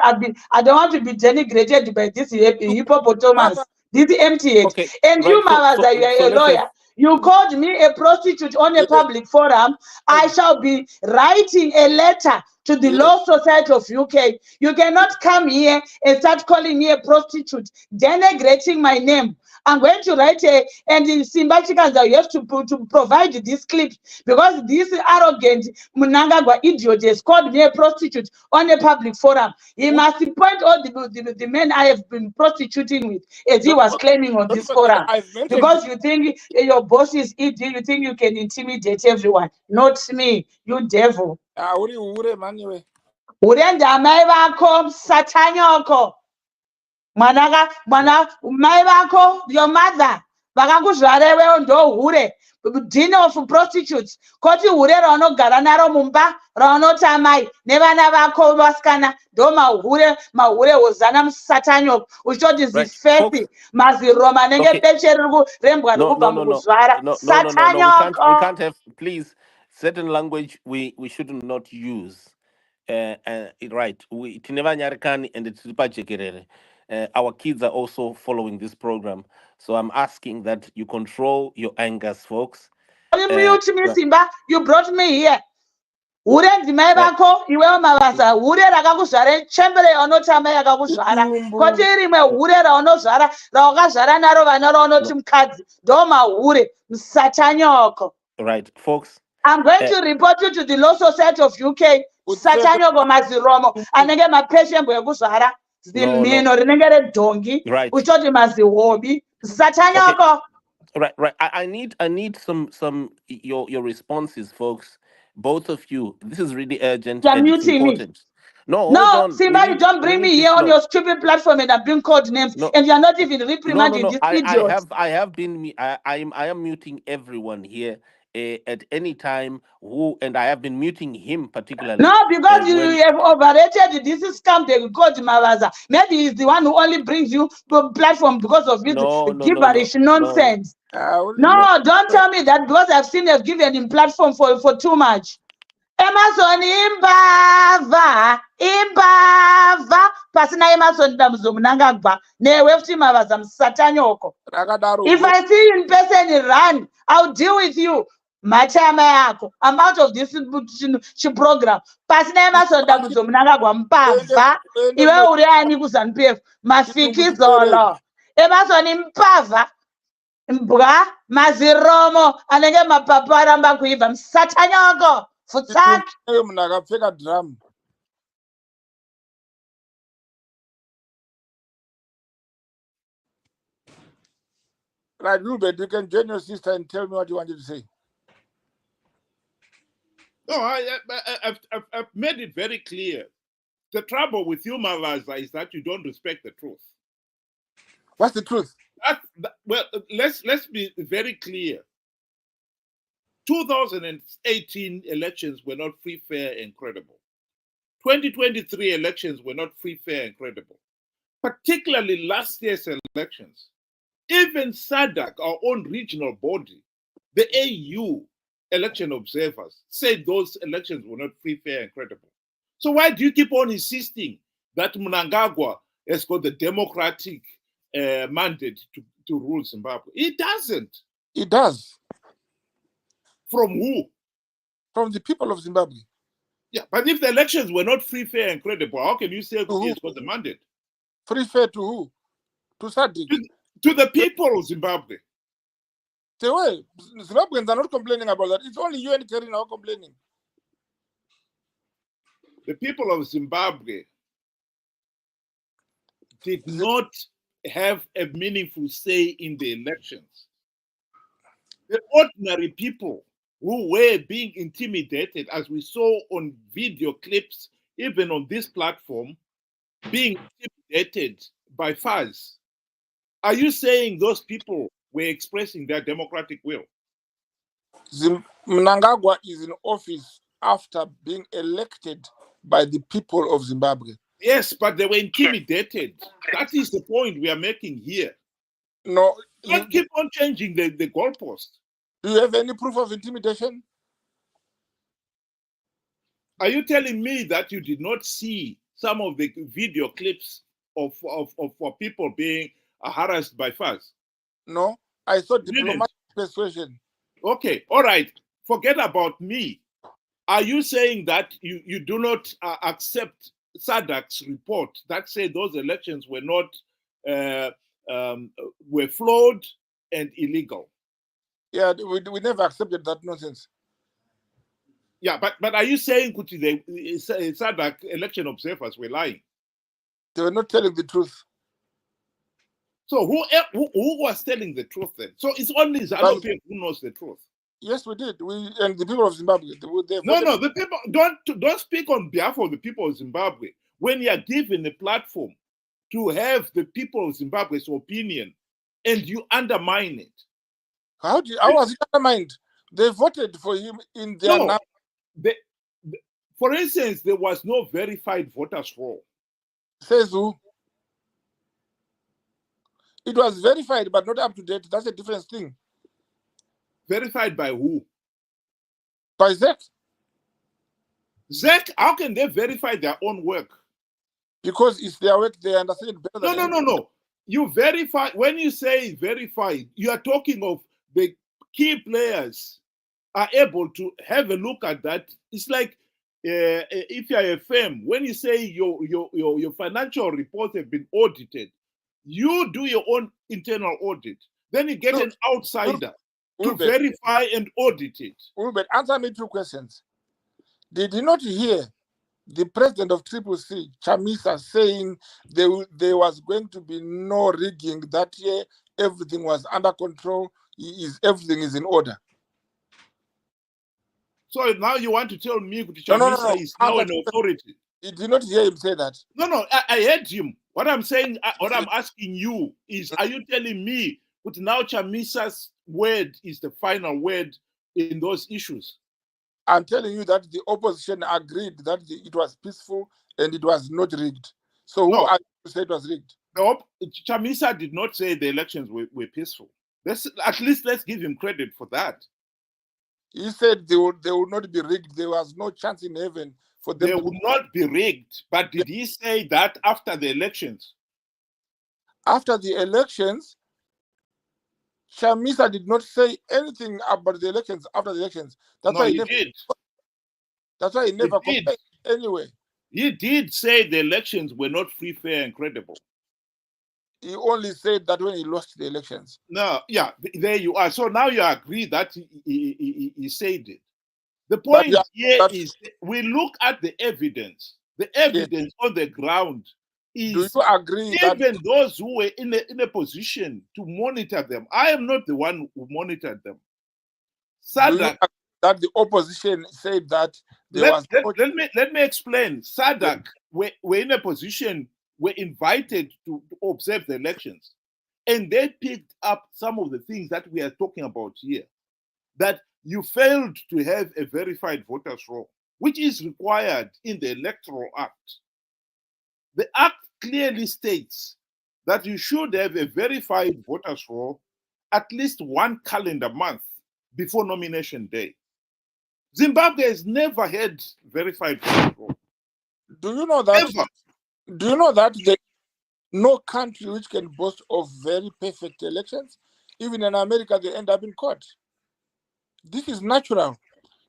I don't want to be denigrated by this hippopotamus, this empty. Okay, and you, Mavaza, you are a lawyer. You called me a prostitute on a public forum. I shall be writing a letter to the Law Society of UK. You cannot come here and start calling me a prostitute, denigrating my name. I'm going to write and in Simba Chikanza, you have to provide this clip because this arrogant Mnangagwa idiot has called me a prostitute on a public forum. He must point all the men I have been prostituting with, as he was claiming on this forum. Because you think your boss is idiot, you think you can intimidate everyone. Not me, you devil. Your mother vakakuzvarewewo ndo hure dine of prostitutes koti hure raunogara naro mumba raunotamai nevana vako vasikana ndo mahure hozana musatanyoko uchitoti zifefi maziro manenge beche rembwa rikubva mukuzvara satanyoko. We can't have, please, certain language we should not use. Right, and our kids are also following this program, so I'm asking that you control your angers, folks. Mute me, Simba. You brought me here. Hure ndimai vako iwewo mavasa hure rakakuzvara chembere yaunotamba yakakuzvara koti rimwe hure raunozvara raukazvara naro vana raunoti mukadzi ndo mahure musatanyoko. Right, folks, I'm going to report you to the Law Society of UK. Satanyoko maziromo anenge mapeshembo ekuzvara zimhino rinenge redhongi uchoti mazihobi satanyoko. Right. I need some your responses, folks. Both of you. This is really urgent and it's important. Me. No, Simba, you don't bring me here on your stupid platform and I'm being called names and you're not even reprimanding this idiot. I am muting everyone here at any time and I have been muting him particularly. No, because you have overrated this scam they called Mavaza. Maybe he's the one who only brings you to a platform because of his gibberish nonsense. No, don't tell me that because I've seen they've given him platform for too much. Emerson Imbava pasina Emerson Damzo Mnangagwa newe futi mavaza musatanyoko. If I see you in person in run, I'll deal with you. Machama yako. I'm out of this program. Pasina Emerson Damzo Mnangagwa mpava. Iwe uriani kuZANU-PF. Mafikizolo. Emerson mpava. Mbwa maziromo anenge mapapu aramba kuibva musatanyoko futsaki. Munhu akapfeka drum. Right, Ruben, you can join your sister and tell me what you wanted to say. No, I've made it very clear. The trouble with you, Mavaza, is that you don't respect the truth. What's the truth? Well, let's be very clear. 2018 elections were not free, fair, and credible. 2023 elections were not free, fair, and credible. Particularly last year's elections. Even SADC, our own regional body, the AU election observers, said those elections were not free, fair, and credible. So why do you keep on insisting that Mnangagwa has got the democratic mandate to rule Zimbabwe? It doesn't. It does. From who? From the people of Zimbabwe. Yeah, but if the elections were not free, fair, and credible, how can you say he has got the mandate? Free, fair to who? To SADC. To the people of Zimbabwe. The way Zimbabweans are not complaining about that. It's only you and Karina who are complaining. The people of Zimbabwe did not have a meaningful say in the elections. The ordinary people who were being intimidated, as we saw on video clips, even on this platform, being intimidated by FAS. Are you saying those people were expressing their democratic will? Mnangagwa is in office after being elected by the people of Zimbabwe. Yes, but they were intimidated. That is the point we are making here. No. Don't keep on changing the goalpost. Do you have any proof of intimidation? Are you telling me that you did not see some of the video clips of people being harassed by FAS? No, I saw diplomatic persuasion. Okay, all right. Forget about me. Are you saying that you do not accept SADC's report that said those elections were not were flawed and illegal? Yeah, we never accepted that nonsense. Yeah, but are you saying the SADC election observers were lying? They were not telling the truth. So who was telling the truth then? So it's only ZANU-PF who knows the truth. Yes, we did. We and the people of Zimbabwe. No, the people don't speak on behalf of the people of Zimbabwe. When you are given a platform to have the people of Zimbabwe's opinion and you undermine it. How was it undermined? They voted for him in their for instance, there was no verified voters roll. Says who? It was verified, but not up to date. That's a different thing. Verified by who? By ZEC. ZEC, how can they verify their own work? Because it's their work, they understand it better than No. You verify, when you say verified, you are talking of the key players are able to have a look at that. It's like if you are a firm, when you say your financial reports have been audited, you do your own internal audit. Then you get an outsider to verify and audit it. But answer me two questions. Did you not hear the president of CCC, Chamisa, saying there was going to be no rigging that year? Everything was under control. Everything is in order. So now you want to tell me Chamisa is now an authority? Did you not hear him say that? No, I heard him. What I'm saying, what I'm asking you is, are you telling me that now Chamisa's word is the final word in those issues? I'm telling you that the opposition agreed that it was peaceful and it was not rigged. So who are you to say it was rigged? Chamisa did not say the elections were peaceful. At least let's give him credit for that. He said they would not be rigged. There was no chance in heaven for them they to... would not be rigged. But did he say that after the elections? After the elections, Chamisa did not say anything about the elections after the elections. That's No, why he did. That's why he never He did. anyway. He did say the elections were not free, fair, and credible. He only said that when he lost the elections. No, yeah, there you are. So now you agree that he said it. The point here is we look at the evidence. The evidence on the ground is... Do you agree that even those who were in a position to monitor them, I am not the one who monitored them. SADC, that the opposition said that let me explain. SADC were in a position, were invited to observe the elections, and they picked up some of the things that we are talking about here. That you failed to have a verified voters roll, which is required in the Electoral Act. The Act clearly states that you should have a verified voters roll at least one calendar month before nomination day. Zimbabwe has never had verified voters roll. Do you know that? Ever. Do you know that there is no country which can boast of very perfect elections? Even in America, they end up in court. This is natural.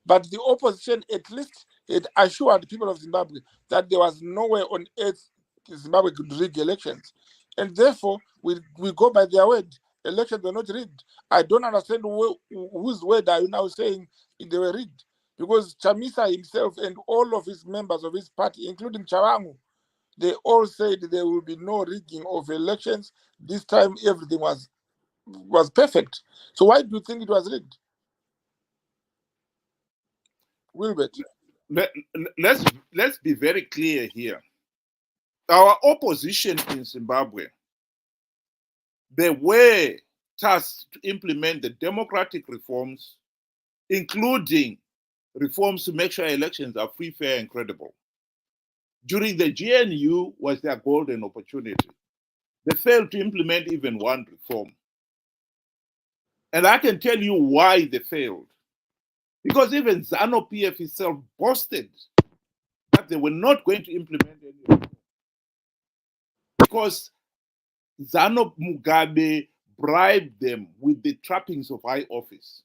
But the opposition, at least, it assured people of Zimbabwe that there was no way on earth Zimbabwe could rig elections. And therefore, we go by their word. Elections were not rigged. I don't understand whose word are you now saying they were rigged. Because Chamisa himself and all of his members of his party, including Chawangu, they all said there will be no rigging of elections. This time, everything was perfect. So why do you think it was rigged? Wilbert. Let's be very clear here. Our opposition in Zimbabwe, they were tasked to implement the democratic reforms, including reforms to make sure elections are free, fair, and credible. During the GNU was their golden opportunity. They failed to implement even one reform. And I can tell you why they failed. Because even ZANU-PF itself boasted that they were not going to implement any reform. Because ZANU-Mugabe bribed them with the trappings of high office.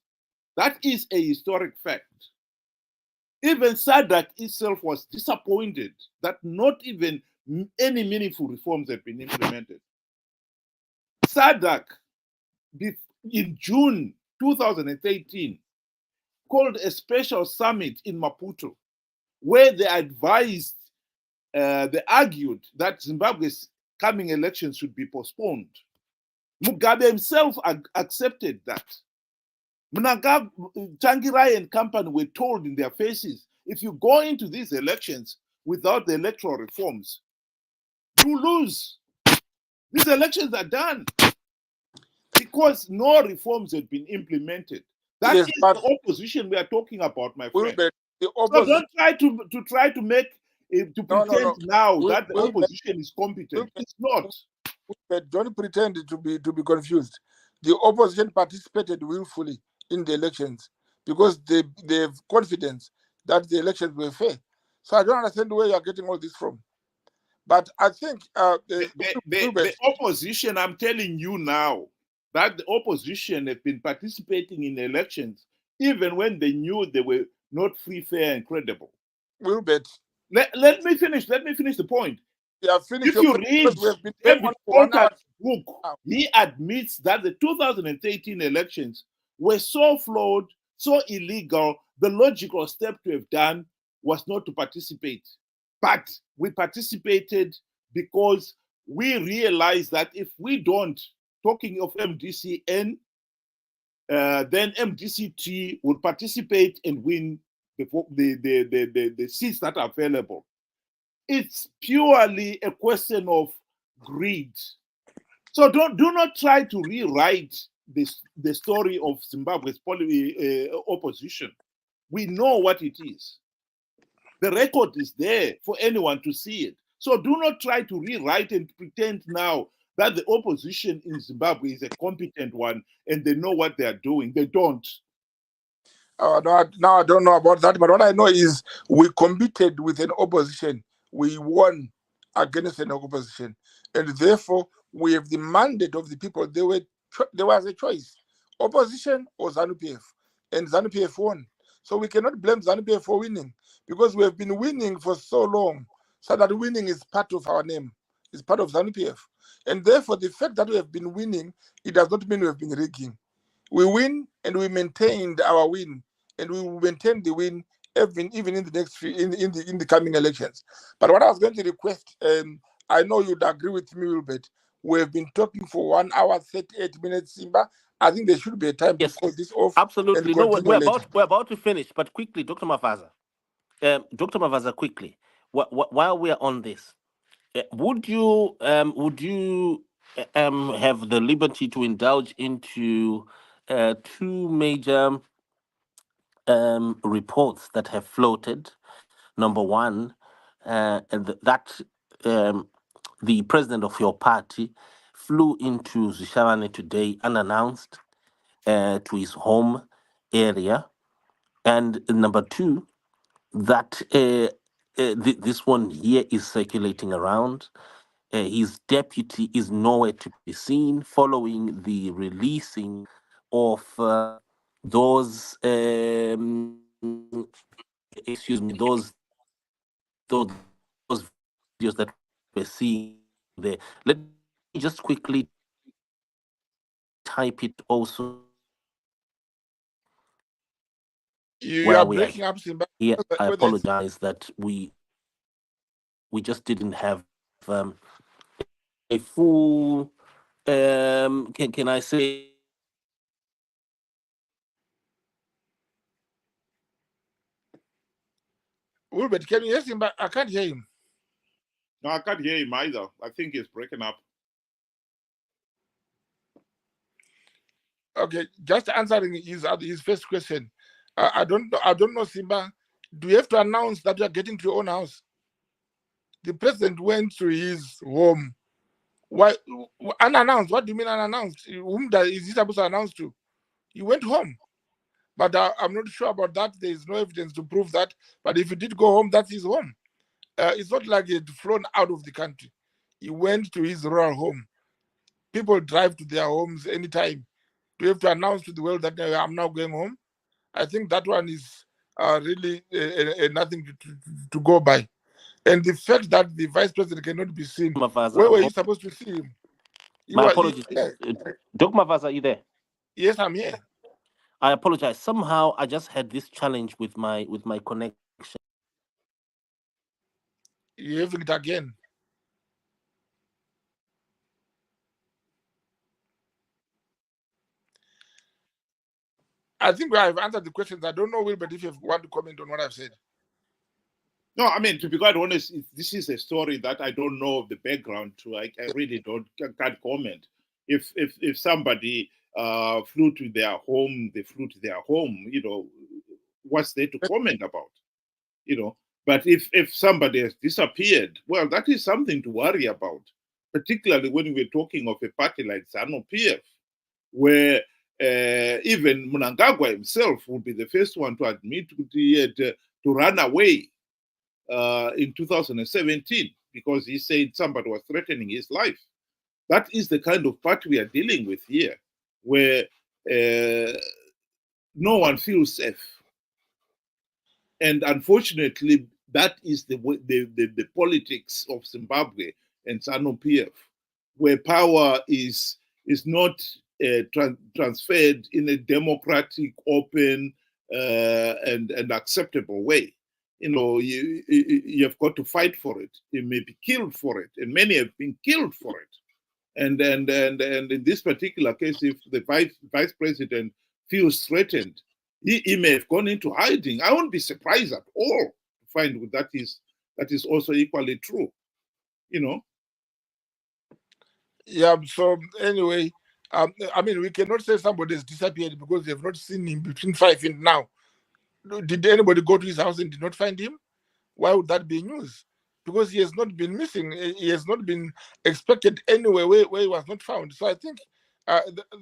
That is a historic fact. Even SADC itself was disappointed that not even any meaningful reforms have been implemented. SADC, in June 2013, called a special summit in Maputo, where they advised, they argued that Zimbabwe's coming elections should be postponed. Mugabe himself accepted that. Mnangagwa-Chiwenga and company were told in their faces, if you go into these elections without the electoral reforms, you lose. These elections are done because no reforms had been implemented. That is the opposition we are talking about, my friend. So don't try to make to pretend now that the opposition is competent. It's not. But don't pretend to be confused. The opposition participated willfully in the elections because they have confidence that the elections were fair. So I don't understand where you are getting all this from. But I think the opposition, I'm telling you now, that the opposition have been participating in elections even when they knew they were not free, fair, and credible. Wilbert. Let me finish the point. If you read David Porter's book, he admits that the 2013 elections were so flawed, so illegal, the logical step to have done was not to participate. But we participated because we realized that if we don't, talking of MDCN, then MDCT will participate and win the seats that are available. It's purely a question of greed. So do not try to rewrite the story of Zimbabwe's opposition. We know what it is. The record is there for anyone to see it. So do not try to rewrite and pretend now that the opposition in Zimbabwe is a competent one and they know what they are doing. They don't. Now I don't know about that, but what I know is we competed with an opposition. We won against an opposition, and therefore we have the mandate of the people. There was a choice: opposition or ZANU-PF, and ZANU-PF won. So we cannot blame ZANU-PF for winning because we have been winning for so long. So that winning is part of our name. It's part of ZANU-PF, and therefore the fact that we have been winning, it does not mean we have been rigging. We win and we maintained our win, and we will maintain the win even in the next in the coming elections. But what I was going to request, I know you'd agree with me, Wilbert. We have been talking for 1 hour 38 minutes, Simba. I think there should be a time to call this off. Absolutely. And No, continue later. we're about to finish, but quickly, Dr. Mavaza. Dr. Mavaza, quickly, while we are on this, would you have the liberty to indulge into two major reports that have floated? Number one, that the president of your party flew into Zishavane today unannounced to his home area. And number two, that this one here is circulating around. His deputy is nowhere to be seen following the releasing of those, excuse me, those videos that we're seeing there. Let me just quickly type it also You where are we are breaking up, Simba. here. I Whether it's- apologize that we just didn't have a full can I say Wilbert, can you hear Simba? I can't hear him. No, I can't hear him either. I think he's breaking up. Okay, just answering his first question. I don't know, Simba. Do you have to announce that you are getting to your own house? The president went to his home. Why unannounced? What do you mean unannounced? Whom is he supposed to announce to? He went home. But I'm not sure about that. There is no evidence to prove that. But if he did go home, that's his home. It's not like he had flown out of the country. He went to his rural home. People drive to their homes anytime. Do you have to announce to the world that I'm now going home? I think that one is really nothing to go by. And the fact that the vice president cannot be seen, where were you supposed to see him? my apologies. Doc Mavaza, are you there? Yes, I'm here. I apologize. Somehow I just had this challenge with my connection. You're having it again. I think I've answered the questions. I don't know, Wilbert, if you want to comment on what I've said. No, I mean, to be quite honest, this is a story that I don't know the background to. I really can't comment. If somebody flew to their home, they flew to their home, what's there to comment about? But if somebody has disappeared, well, that is something to worry about, particularly when we're talking of a party like ZANU-PF, where even Mnangagwa himself would be the first one to admit to run away in 2017 because he said somebody was threatening his life. That is the kind of party we are dealing with here, where no one feels safe. And unfortunately, that is the politics of Zimbabwe and ZANU-PF, where power is not transferred in a democratic, open, and acceptable way. You have got to fight for it. You may be killed for it, and many have been killed for it. And in this particular case, if the vice president feels threatened, he may have gone into hiding. I won't be surprised at all to find that is also equally true. Yeah. So anyway, I mean, we cannot say somebody has disappeared because they have not seen him between 5 and now. Did anybody go to his house and did not find him? Why would that be news? Because he has not been missing. He has not been expected anywhere where he was not found. So I think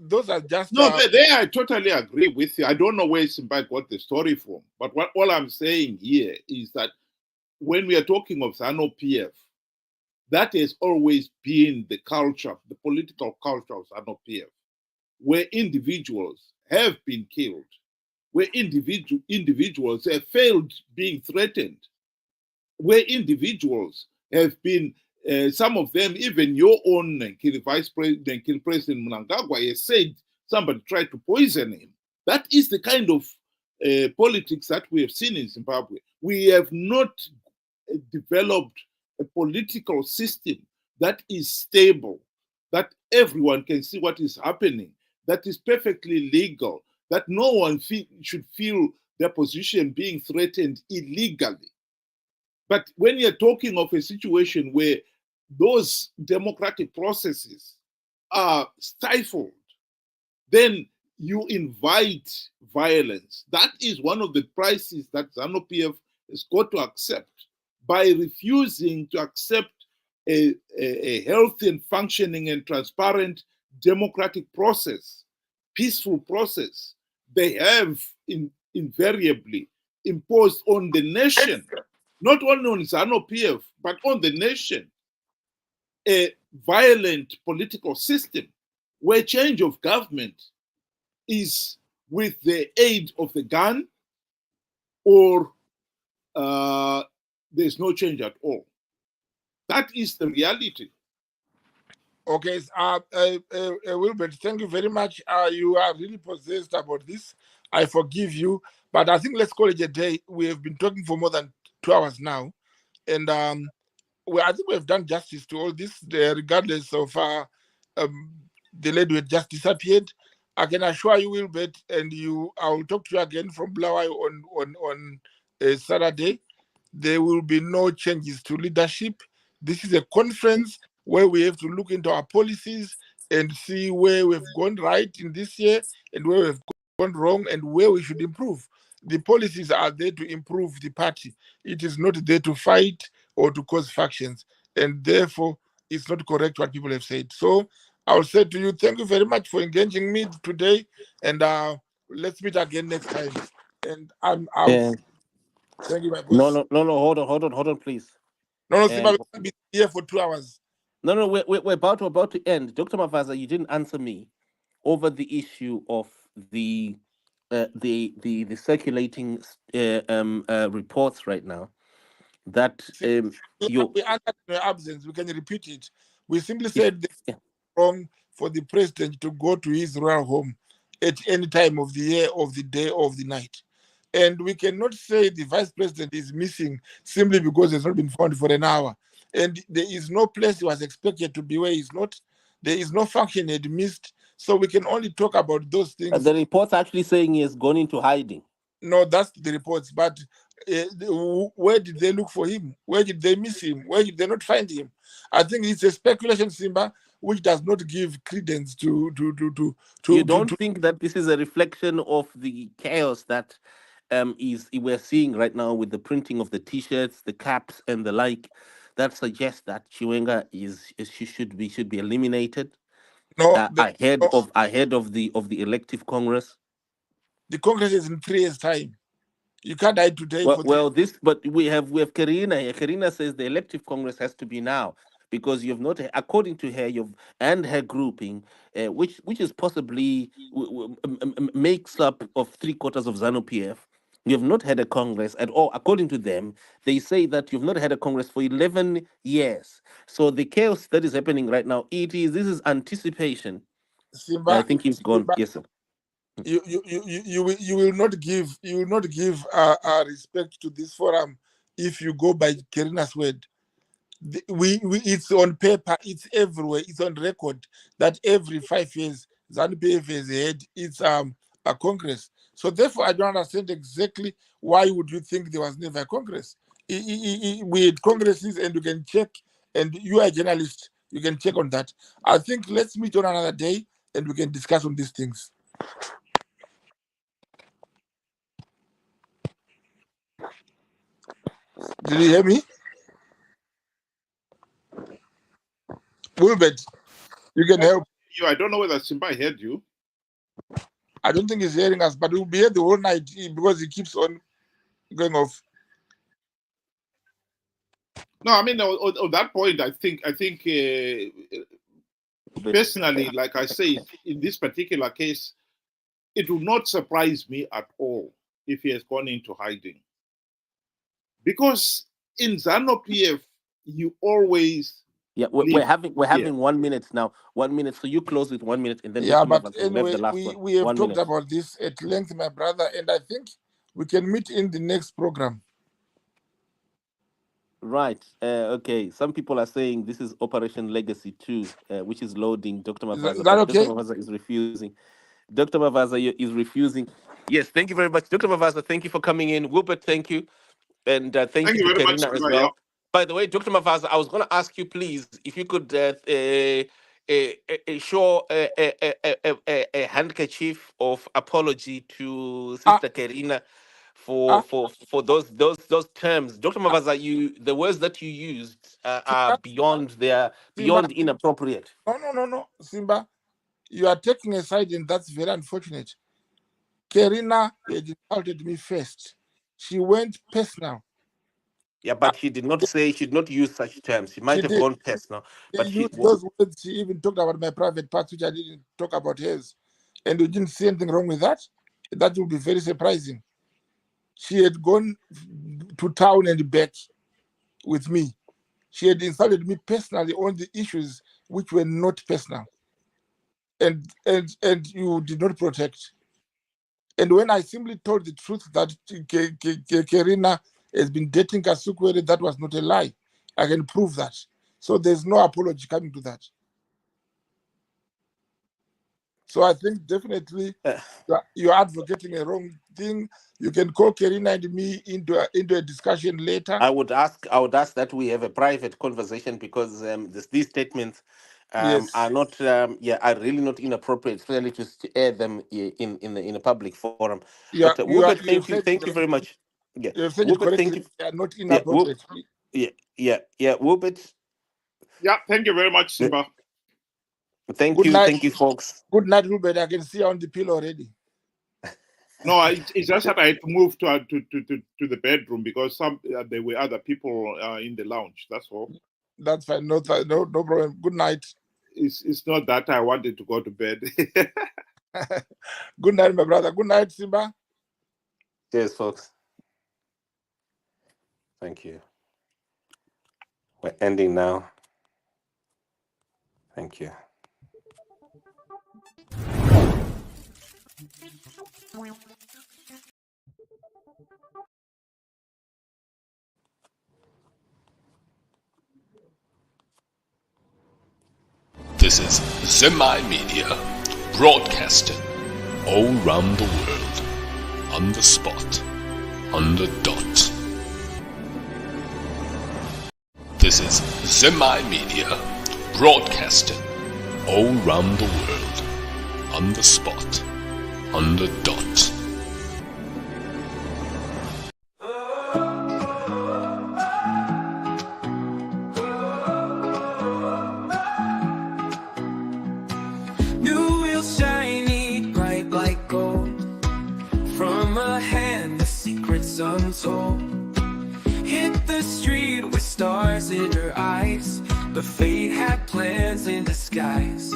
those are just... No, there I totally agree with you. I don't know where Simba got the story from. But all I'm saying here is that when we are talking of ZANU-PF, that has always been the culture, the political culture of ZANU-PF, where individuals have been killed, where individuals have failed being threatened, where individuals have been, some of them, even your own Vice President, President Mnangagwa, has said somebody tried to poison him. That is the kind of politics that we have seen in Zimbabwe. We have not developed a political system that is stable, that everyone can see what is happening, that is perfectly legal, that no one should feel their position being threatened illegally. But when you're talking of a situation where those democratic processes are stifled, then you invite violence. That is one of the prices that ZANU-PF has got to accept by refusing to accept a healthy and functioning and transparent democratic process, peaceful process. They have invariably imposed on the nation, not only on ZANU-PF, but on the nation, a violent political system where change of government is with the aid of the gun, or there's no change at all. That is the reality. Okay, Wilbert, thank you very much. You are really possessed about this. I forgive you, but I think let's call it a day. We have been talking for more than 2 hours now, and I think we have done justice to all this, regardless of the lady who had just disappeared. I can assure you, Wilbert, and I will talk to you again from Bulawayo on Saturday. There will be no changes to leadership. This is a conference where we have to look into our policies and see where we've gone right in this year and where we've gone wrong and where we should improve. The policies are there to improve the party. It is not there to fight or to cause factions. And therefore, it's not correct what people have said. So I'll say to you, thank you very much for engaging me today. And let's meet again next time. And I'm out. Yeah. Thank you, my boss. No, hold on, please. No, Simba, we will be here for 2 hours. No, we're about to end. Dr. Mavaza, you didn't answer me over the issue of the circulating reports right now that we answered in your absence. We can repeat it. We simply said it's wrong for the president to go to his royal home at any time of the year, of the day, of the night. And we cannot say the vice president is missing simply because he's not been found for an hour. And there is no place he was expected to be where he's not. There is no function he had missed. So we can only talk about those things. The report's actually saying he has gone into hiding. No, that's the reports. But where did they look for him? Where did they miss him? Where did they not find him? I think it's a speculation, Simba, which does not give credence to. You don't think that this is a reflection of the chaos that we're seeing right now with the printing of the T-shirts, the caps, and the like, that suggests that Chiwenga should be eliminated? No, ahead of the elective Congress. The Congress is in 3 years' time. You can't die today. But we have Karina. Karina says the elective Congress has to be now, because you've not, according to her, and her grouping, which is possibly makes up of 3/4 of ZANU-PF. You've not had a Congress at all. According to them, they say that you've not had a Congress for 11 years. So the chaos that is happening right now, this is anticipation. Simba, I think he's gone. Yes, sir. You will not give respect to this forum if you go by Karina's word. It's on paper, it's everywhere, it's on record that every 5 years ZANU-PF has had its a Congress. So therefore, I don't understand exactly why would you think there was never a Congress. We had Congresses, and you can check, and you are a journalist, you can check on that. I think let's meet on another day and we can discuss on these things. Did you hear me? Wilbert, you can help. you. I don't know whether Simba heard you. I don't think he's hearing us, but we'll be here the whole night because he keeps on going off. No, I mean, on that point, I think personally, like I say, in this particular case, it would not surprise me at all if he has gone into hiding. Because in ZANU-PF, you always... Yeah, we're having 1 minute now. 1 minute. So you close with 1 minute, and then Yeah, Dr. but Mavasa will have anyway, the last one. we have 1 talked minute. about this at length, my brother, and I think we can meet in the next program. Right. Okay. Some people are saying this is Operation Legacy 2, which is loading Dr. Mavasa. Is that okay? Dr. Mavasa is refusing. Dr. Mavasa is refusing. Yes, thank you very much. Dr. Mavasa, thank you for coming in. Wilbert, thank you. And thank you to very much, Karina as Simba, well. yeah. By the way, Dr. Mavasa, I was going to ask you, please, if you could show a handkerchief of apology to Sister Karina for those terms. Dr. Mavasa, the words that you used are beyond inappropriate. No, Simba, you are taking a side, and that's very unfortunate. Karina had insulted me first. She went personal. Yeah, but she did not say, she did not use such terms. She might have gone personal. But she used those words. She even talked about my private parts, which I didn't talk about hers. And you didn't see anything wrong with that. That would be very surprising. She had gone to town and back with me. She had insulted me personally on the issues which were not personal. And you did not protect. And when I simply told the truth that Karina has been dating Kasukwere, that was not a lie. I can prove that. So there's no apology coming to that. So I think definitely you're advocating a wrong thing. You can call Karina and me into a discussion later. I would ask that we have a private conversation, because these statements are not are really not inappropriate, especially to air them in a public forum. But Wilbert, thank you very much. Yeah, you have said Wilbert, it correctly. thank you. They are not inappropriate. Wilbert. Yeah, thank you very much, Simba. Thank you, folks. Good night, Wilbert. I can see you on the pillow already. No, it's just that I had to move to the bedroom because there were other people in the lounge. That's all. That's fine. No problem. Good night. It's not that I wanted to go to bed. Good night, my brother. Good night, Simba. Cheers, folks. Thank you. We're ending now. Thank you. This is Zemi Media, broadcasting all around the world, on the spot, on the dot. This is Zemi Media, broadcasting all around the world, on the spot, on the dot. New wheels shiny, bright like gold. From a hand, the secrets untold. Hit the street with stars in her eyes, but fate had plans in disguise.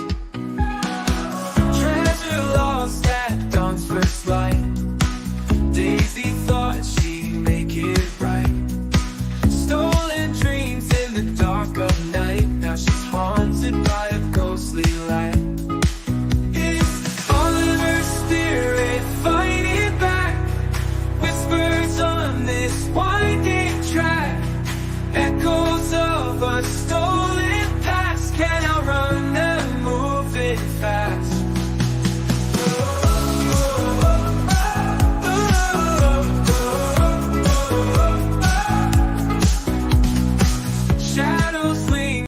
Treasure lost at dawn's first light. Daisy thought she'd make it right. Stolen dreams in the dark of night. Now she's haunted by a ghostly light. It's all of her spirit fighting back. Whispers on this winding track. Echoes of a stolen past. Can outrun them moving fast. Shadows lean.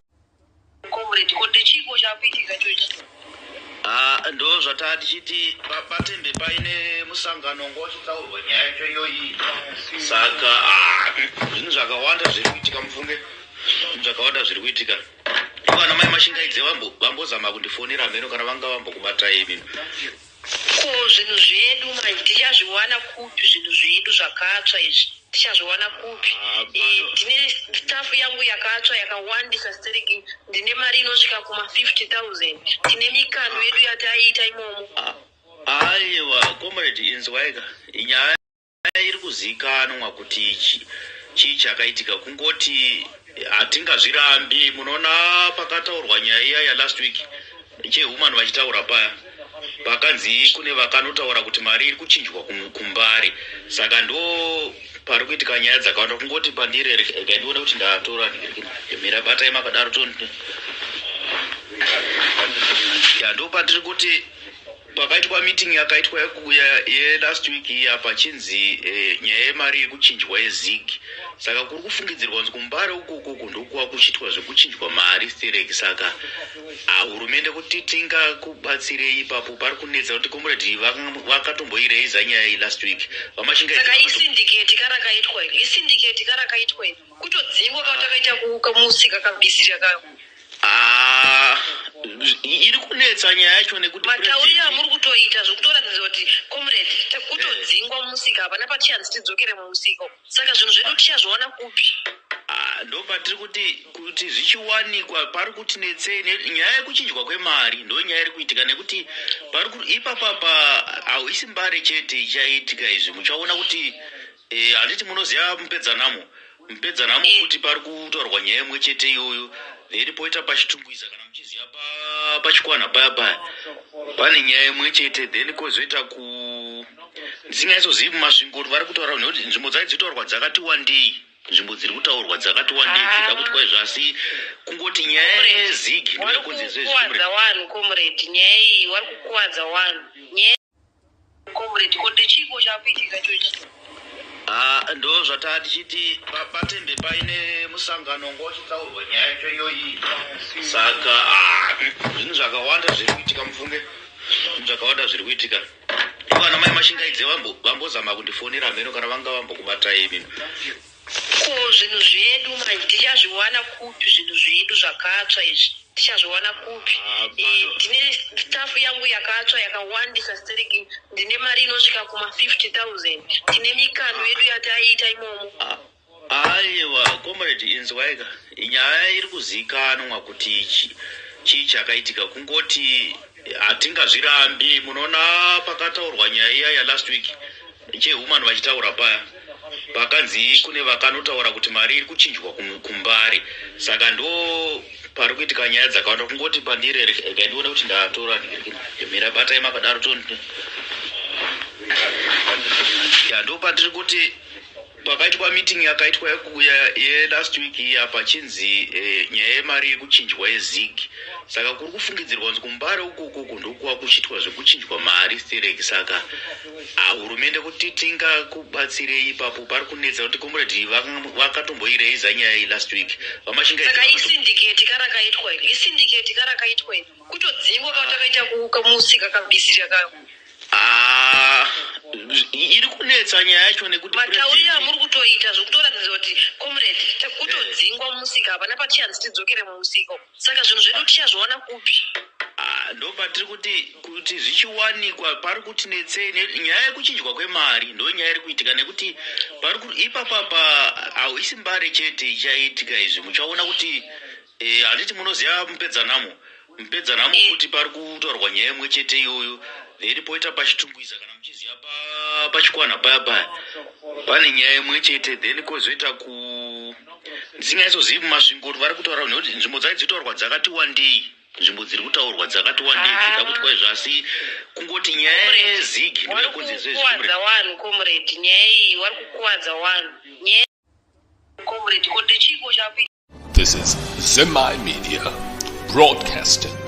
Ndo zvatati chiti patembe paine musangano ngochitaurwa nyaya yacho iyoyi. Saka zvinhu zvakawanda zviri kuitika mufunge. Zvakawanda zviri kuitika. Kana mai mashingaidze vambozama kundifonera mheno kana vanga vambokubata imi. Ko zvinhu zvedu manje tichazviwana kupi zvinhu zvedu zvakatsva izvi? Tichazviwana kupi? Ndine staff yangu yakatsva yakawandisa stereki, ndine mari inosvika kuma 50,000. Tine mikando yedu yataiita imomo. Aiwa, comrade inzwaika. Inyaya iri kuzikanwa kuti chii chakaitika, kungoti hatingazvirambi. Munoona pakataurwa nyaya iya ya last week chehuman vachitaura paya, pakanzi kune vakanotaura kuti mari iri kuchinjwa kumbare. Saka ndo pari kuitika nyaya dzakawanda, kungoti pandiri rega ndione kuti ndatora mira batai makadaro tonde. Ndo patiri kuti pakaitwa meeting yakaitwa last week iya pachinzi nyaya yemari yekuchinjwa yezig. Saka kuri kufungidzirwa kuti kumbare uku ndokuwa kuchitwa zvekuchinjwa mari stereki. Saka hurumende kuti tingakubatsirei ipapo pari kunetsa kuti comrade vakatomboireiza nyaya iyi last week. Saka isindicate karakaitwa kutodzingwa kwatakaita kumusika kabisira kayo. Iri kunetsa nyaya yacho nekuti matauri amuri kutoita zvekutoratidza kuti comrade kutodzingwa mumusika hapana patiyanzi tidzokere mumusika. Saka zvinhu zvedu tichazviwana kupi? Ndo patiri kuti zvichiwanikwa pari kuti netsei. Nyaya yekuchinjwa kwemari ndo nyaya iri kuitika, nekuti ipapapa hauisi mbare chete ichaitika izvi. Muchaona kuti handiti munoziva mupedzanamo kuti pari kutorwa nyaya imwe chete iyoyo. Veri poita pachitungwiza kana muchiziva pachikwana paya pane nyaya imwe chete, then kozoita ndisingaizozivi masvingo vari kutaura nekuti nzvimbo dzaidzitaurwa dzakati wandei. Nzvimbo dziri kutaurwa dzakati wandei dzida kuti kwai zvasi kungoti nyaya yezigi ndo yakunzezvezvikuwadza vanhu comrade. Nyaya iyi vari kukuwadza vanhu. Nyaya comrade kuti chipo chakuitika chochi. Ndo zvataa tichiti patembe paine musangano ngochitaurwa nyaya yacho iyoyi. Saka zvinhu zvakawanda zviri kuitika mufunge, zvakawanda zviri kuitika. Kana mai mashingaidze vambozama kundifonera mheno kana vanga vambokubata imi. Ko zvinhu zvedu manje tichazviwana kupi zvinhu zvedu zvakatsva izvi? Tichazviwana kupi? Ndine staff yangu yakatsva yakawandisa stereki, ndine mari inosvika kuma 50,000. Tine mikando yedu yataiita imomo. Aiwa, comrade inzwaika. Nyaya iri kuzikanwa kuti chii chakaitika, kungoti hatingazvirambi. Munoona pakataurwa nyaya iya ya last week chehuman vachitaura paya, pakanzi kune vakanotaura kuti mari iri kuchinjwa kumbare. Saka ndo pari kuitika nyaya dzakawanda, kungoti pandiri rega ndione kuti ndatora mira batai makadaro tonde. Ndo patiri kuti pakaitwa meeting yakaitwa last week iya pachinzi nyaya yemari yekuchinjwa yezig. Saka kuri kufungidzirwa kuti kumbare uku ndokuwa kuchitwa zvekuchinjwa mari stereki. Saka hurumende kuti tingakubatsirei ipapo pari kunetsa kuti comrade vakatomboireiza nyaya iyi last week. Saka isindicate karakaitwa kutodzingwa kwatakaita kumusika kabisira kayo. Iri kunetsa nyaya yacho nekuti matauri amuri kutoita zvekutoratidza kuti comrade kutodzingwa mumusika hapana patiyanzi tidzokere mumusika. Saka zvinhu zvedu tichazviwana kupi? Ndo patiri kuti zvichiwanikwa pari kuti netsei. Nyaya yekuchinjwa kwemari ndo nyaya iri kuitika, nekuti ipapapa hauisi mbare chete ichaitika izvi. Muchaona kuti handiti munoziva mupedzanamo kuti pari kutorwa nyaya imwe chete iyoyo. Veri poita pachitungwiza kana muchiziva pachikwana paya pane nyaya imwe chete, then kozoita ndisingaizozivi masvingo vari kutaura nekuti nzvimbo dzaidzitaurwa dzakati wandei. Nzvimbo dziri kutaurwa dzakati wandei dzida kuti kwai zvasi kungoti nyaya yezigi ndo yakunzezvezvikuwadza vanhu comrade. Nyaya iyi vari kukuwadza vanhu. Nyaya comrade kuti chipo chakuitika. This is Zemi Media, broadcasting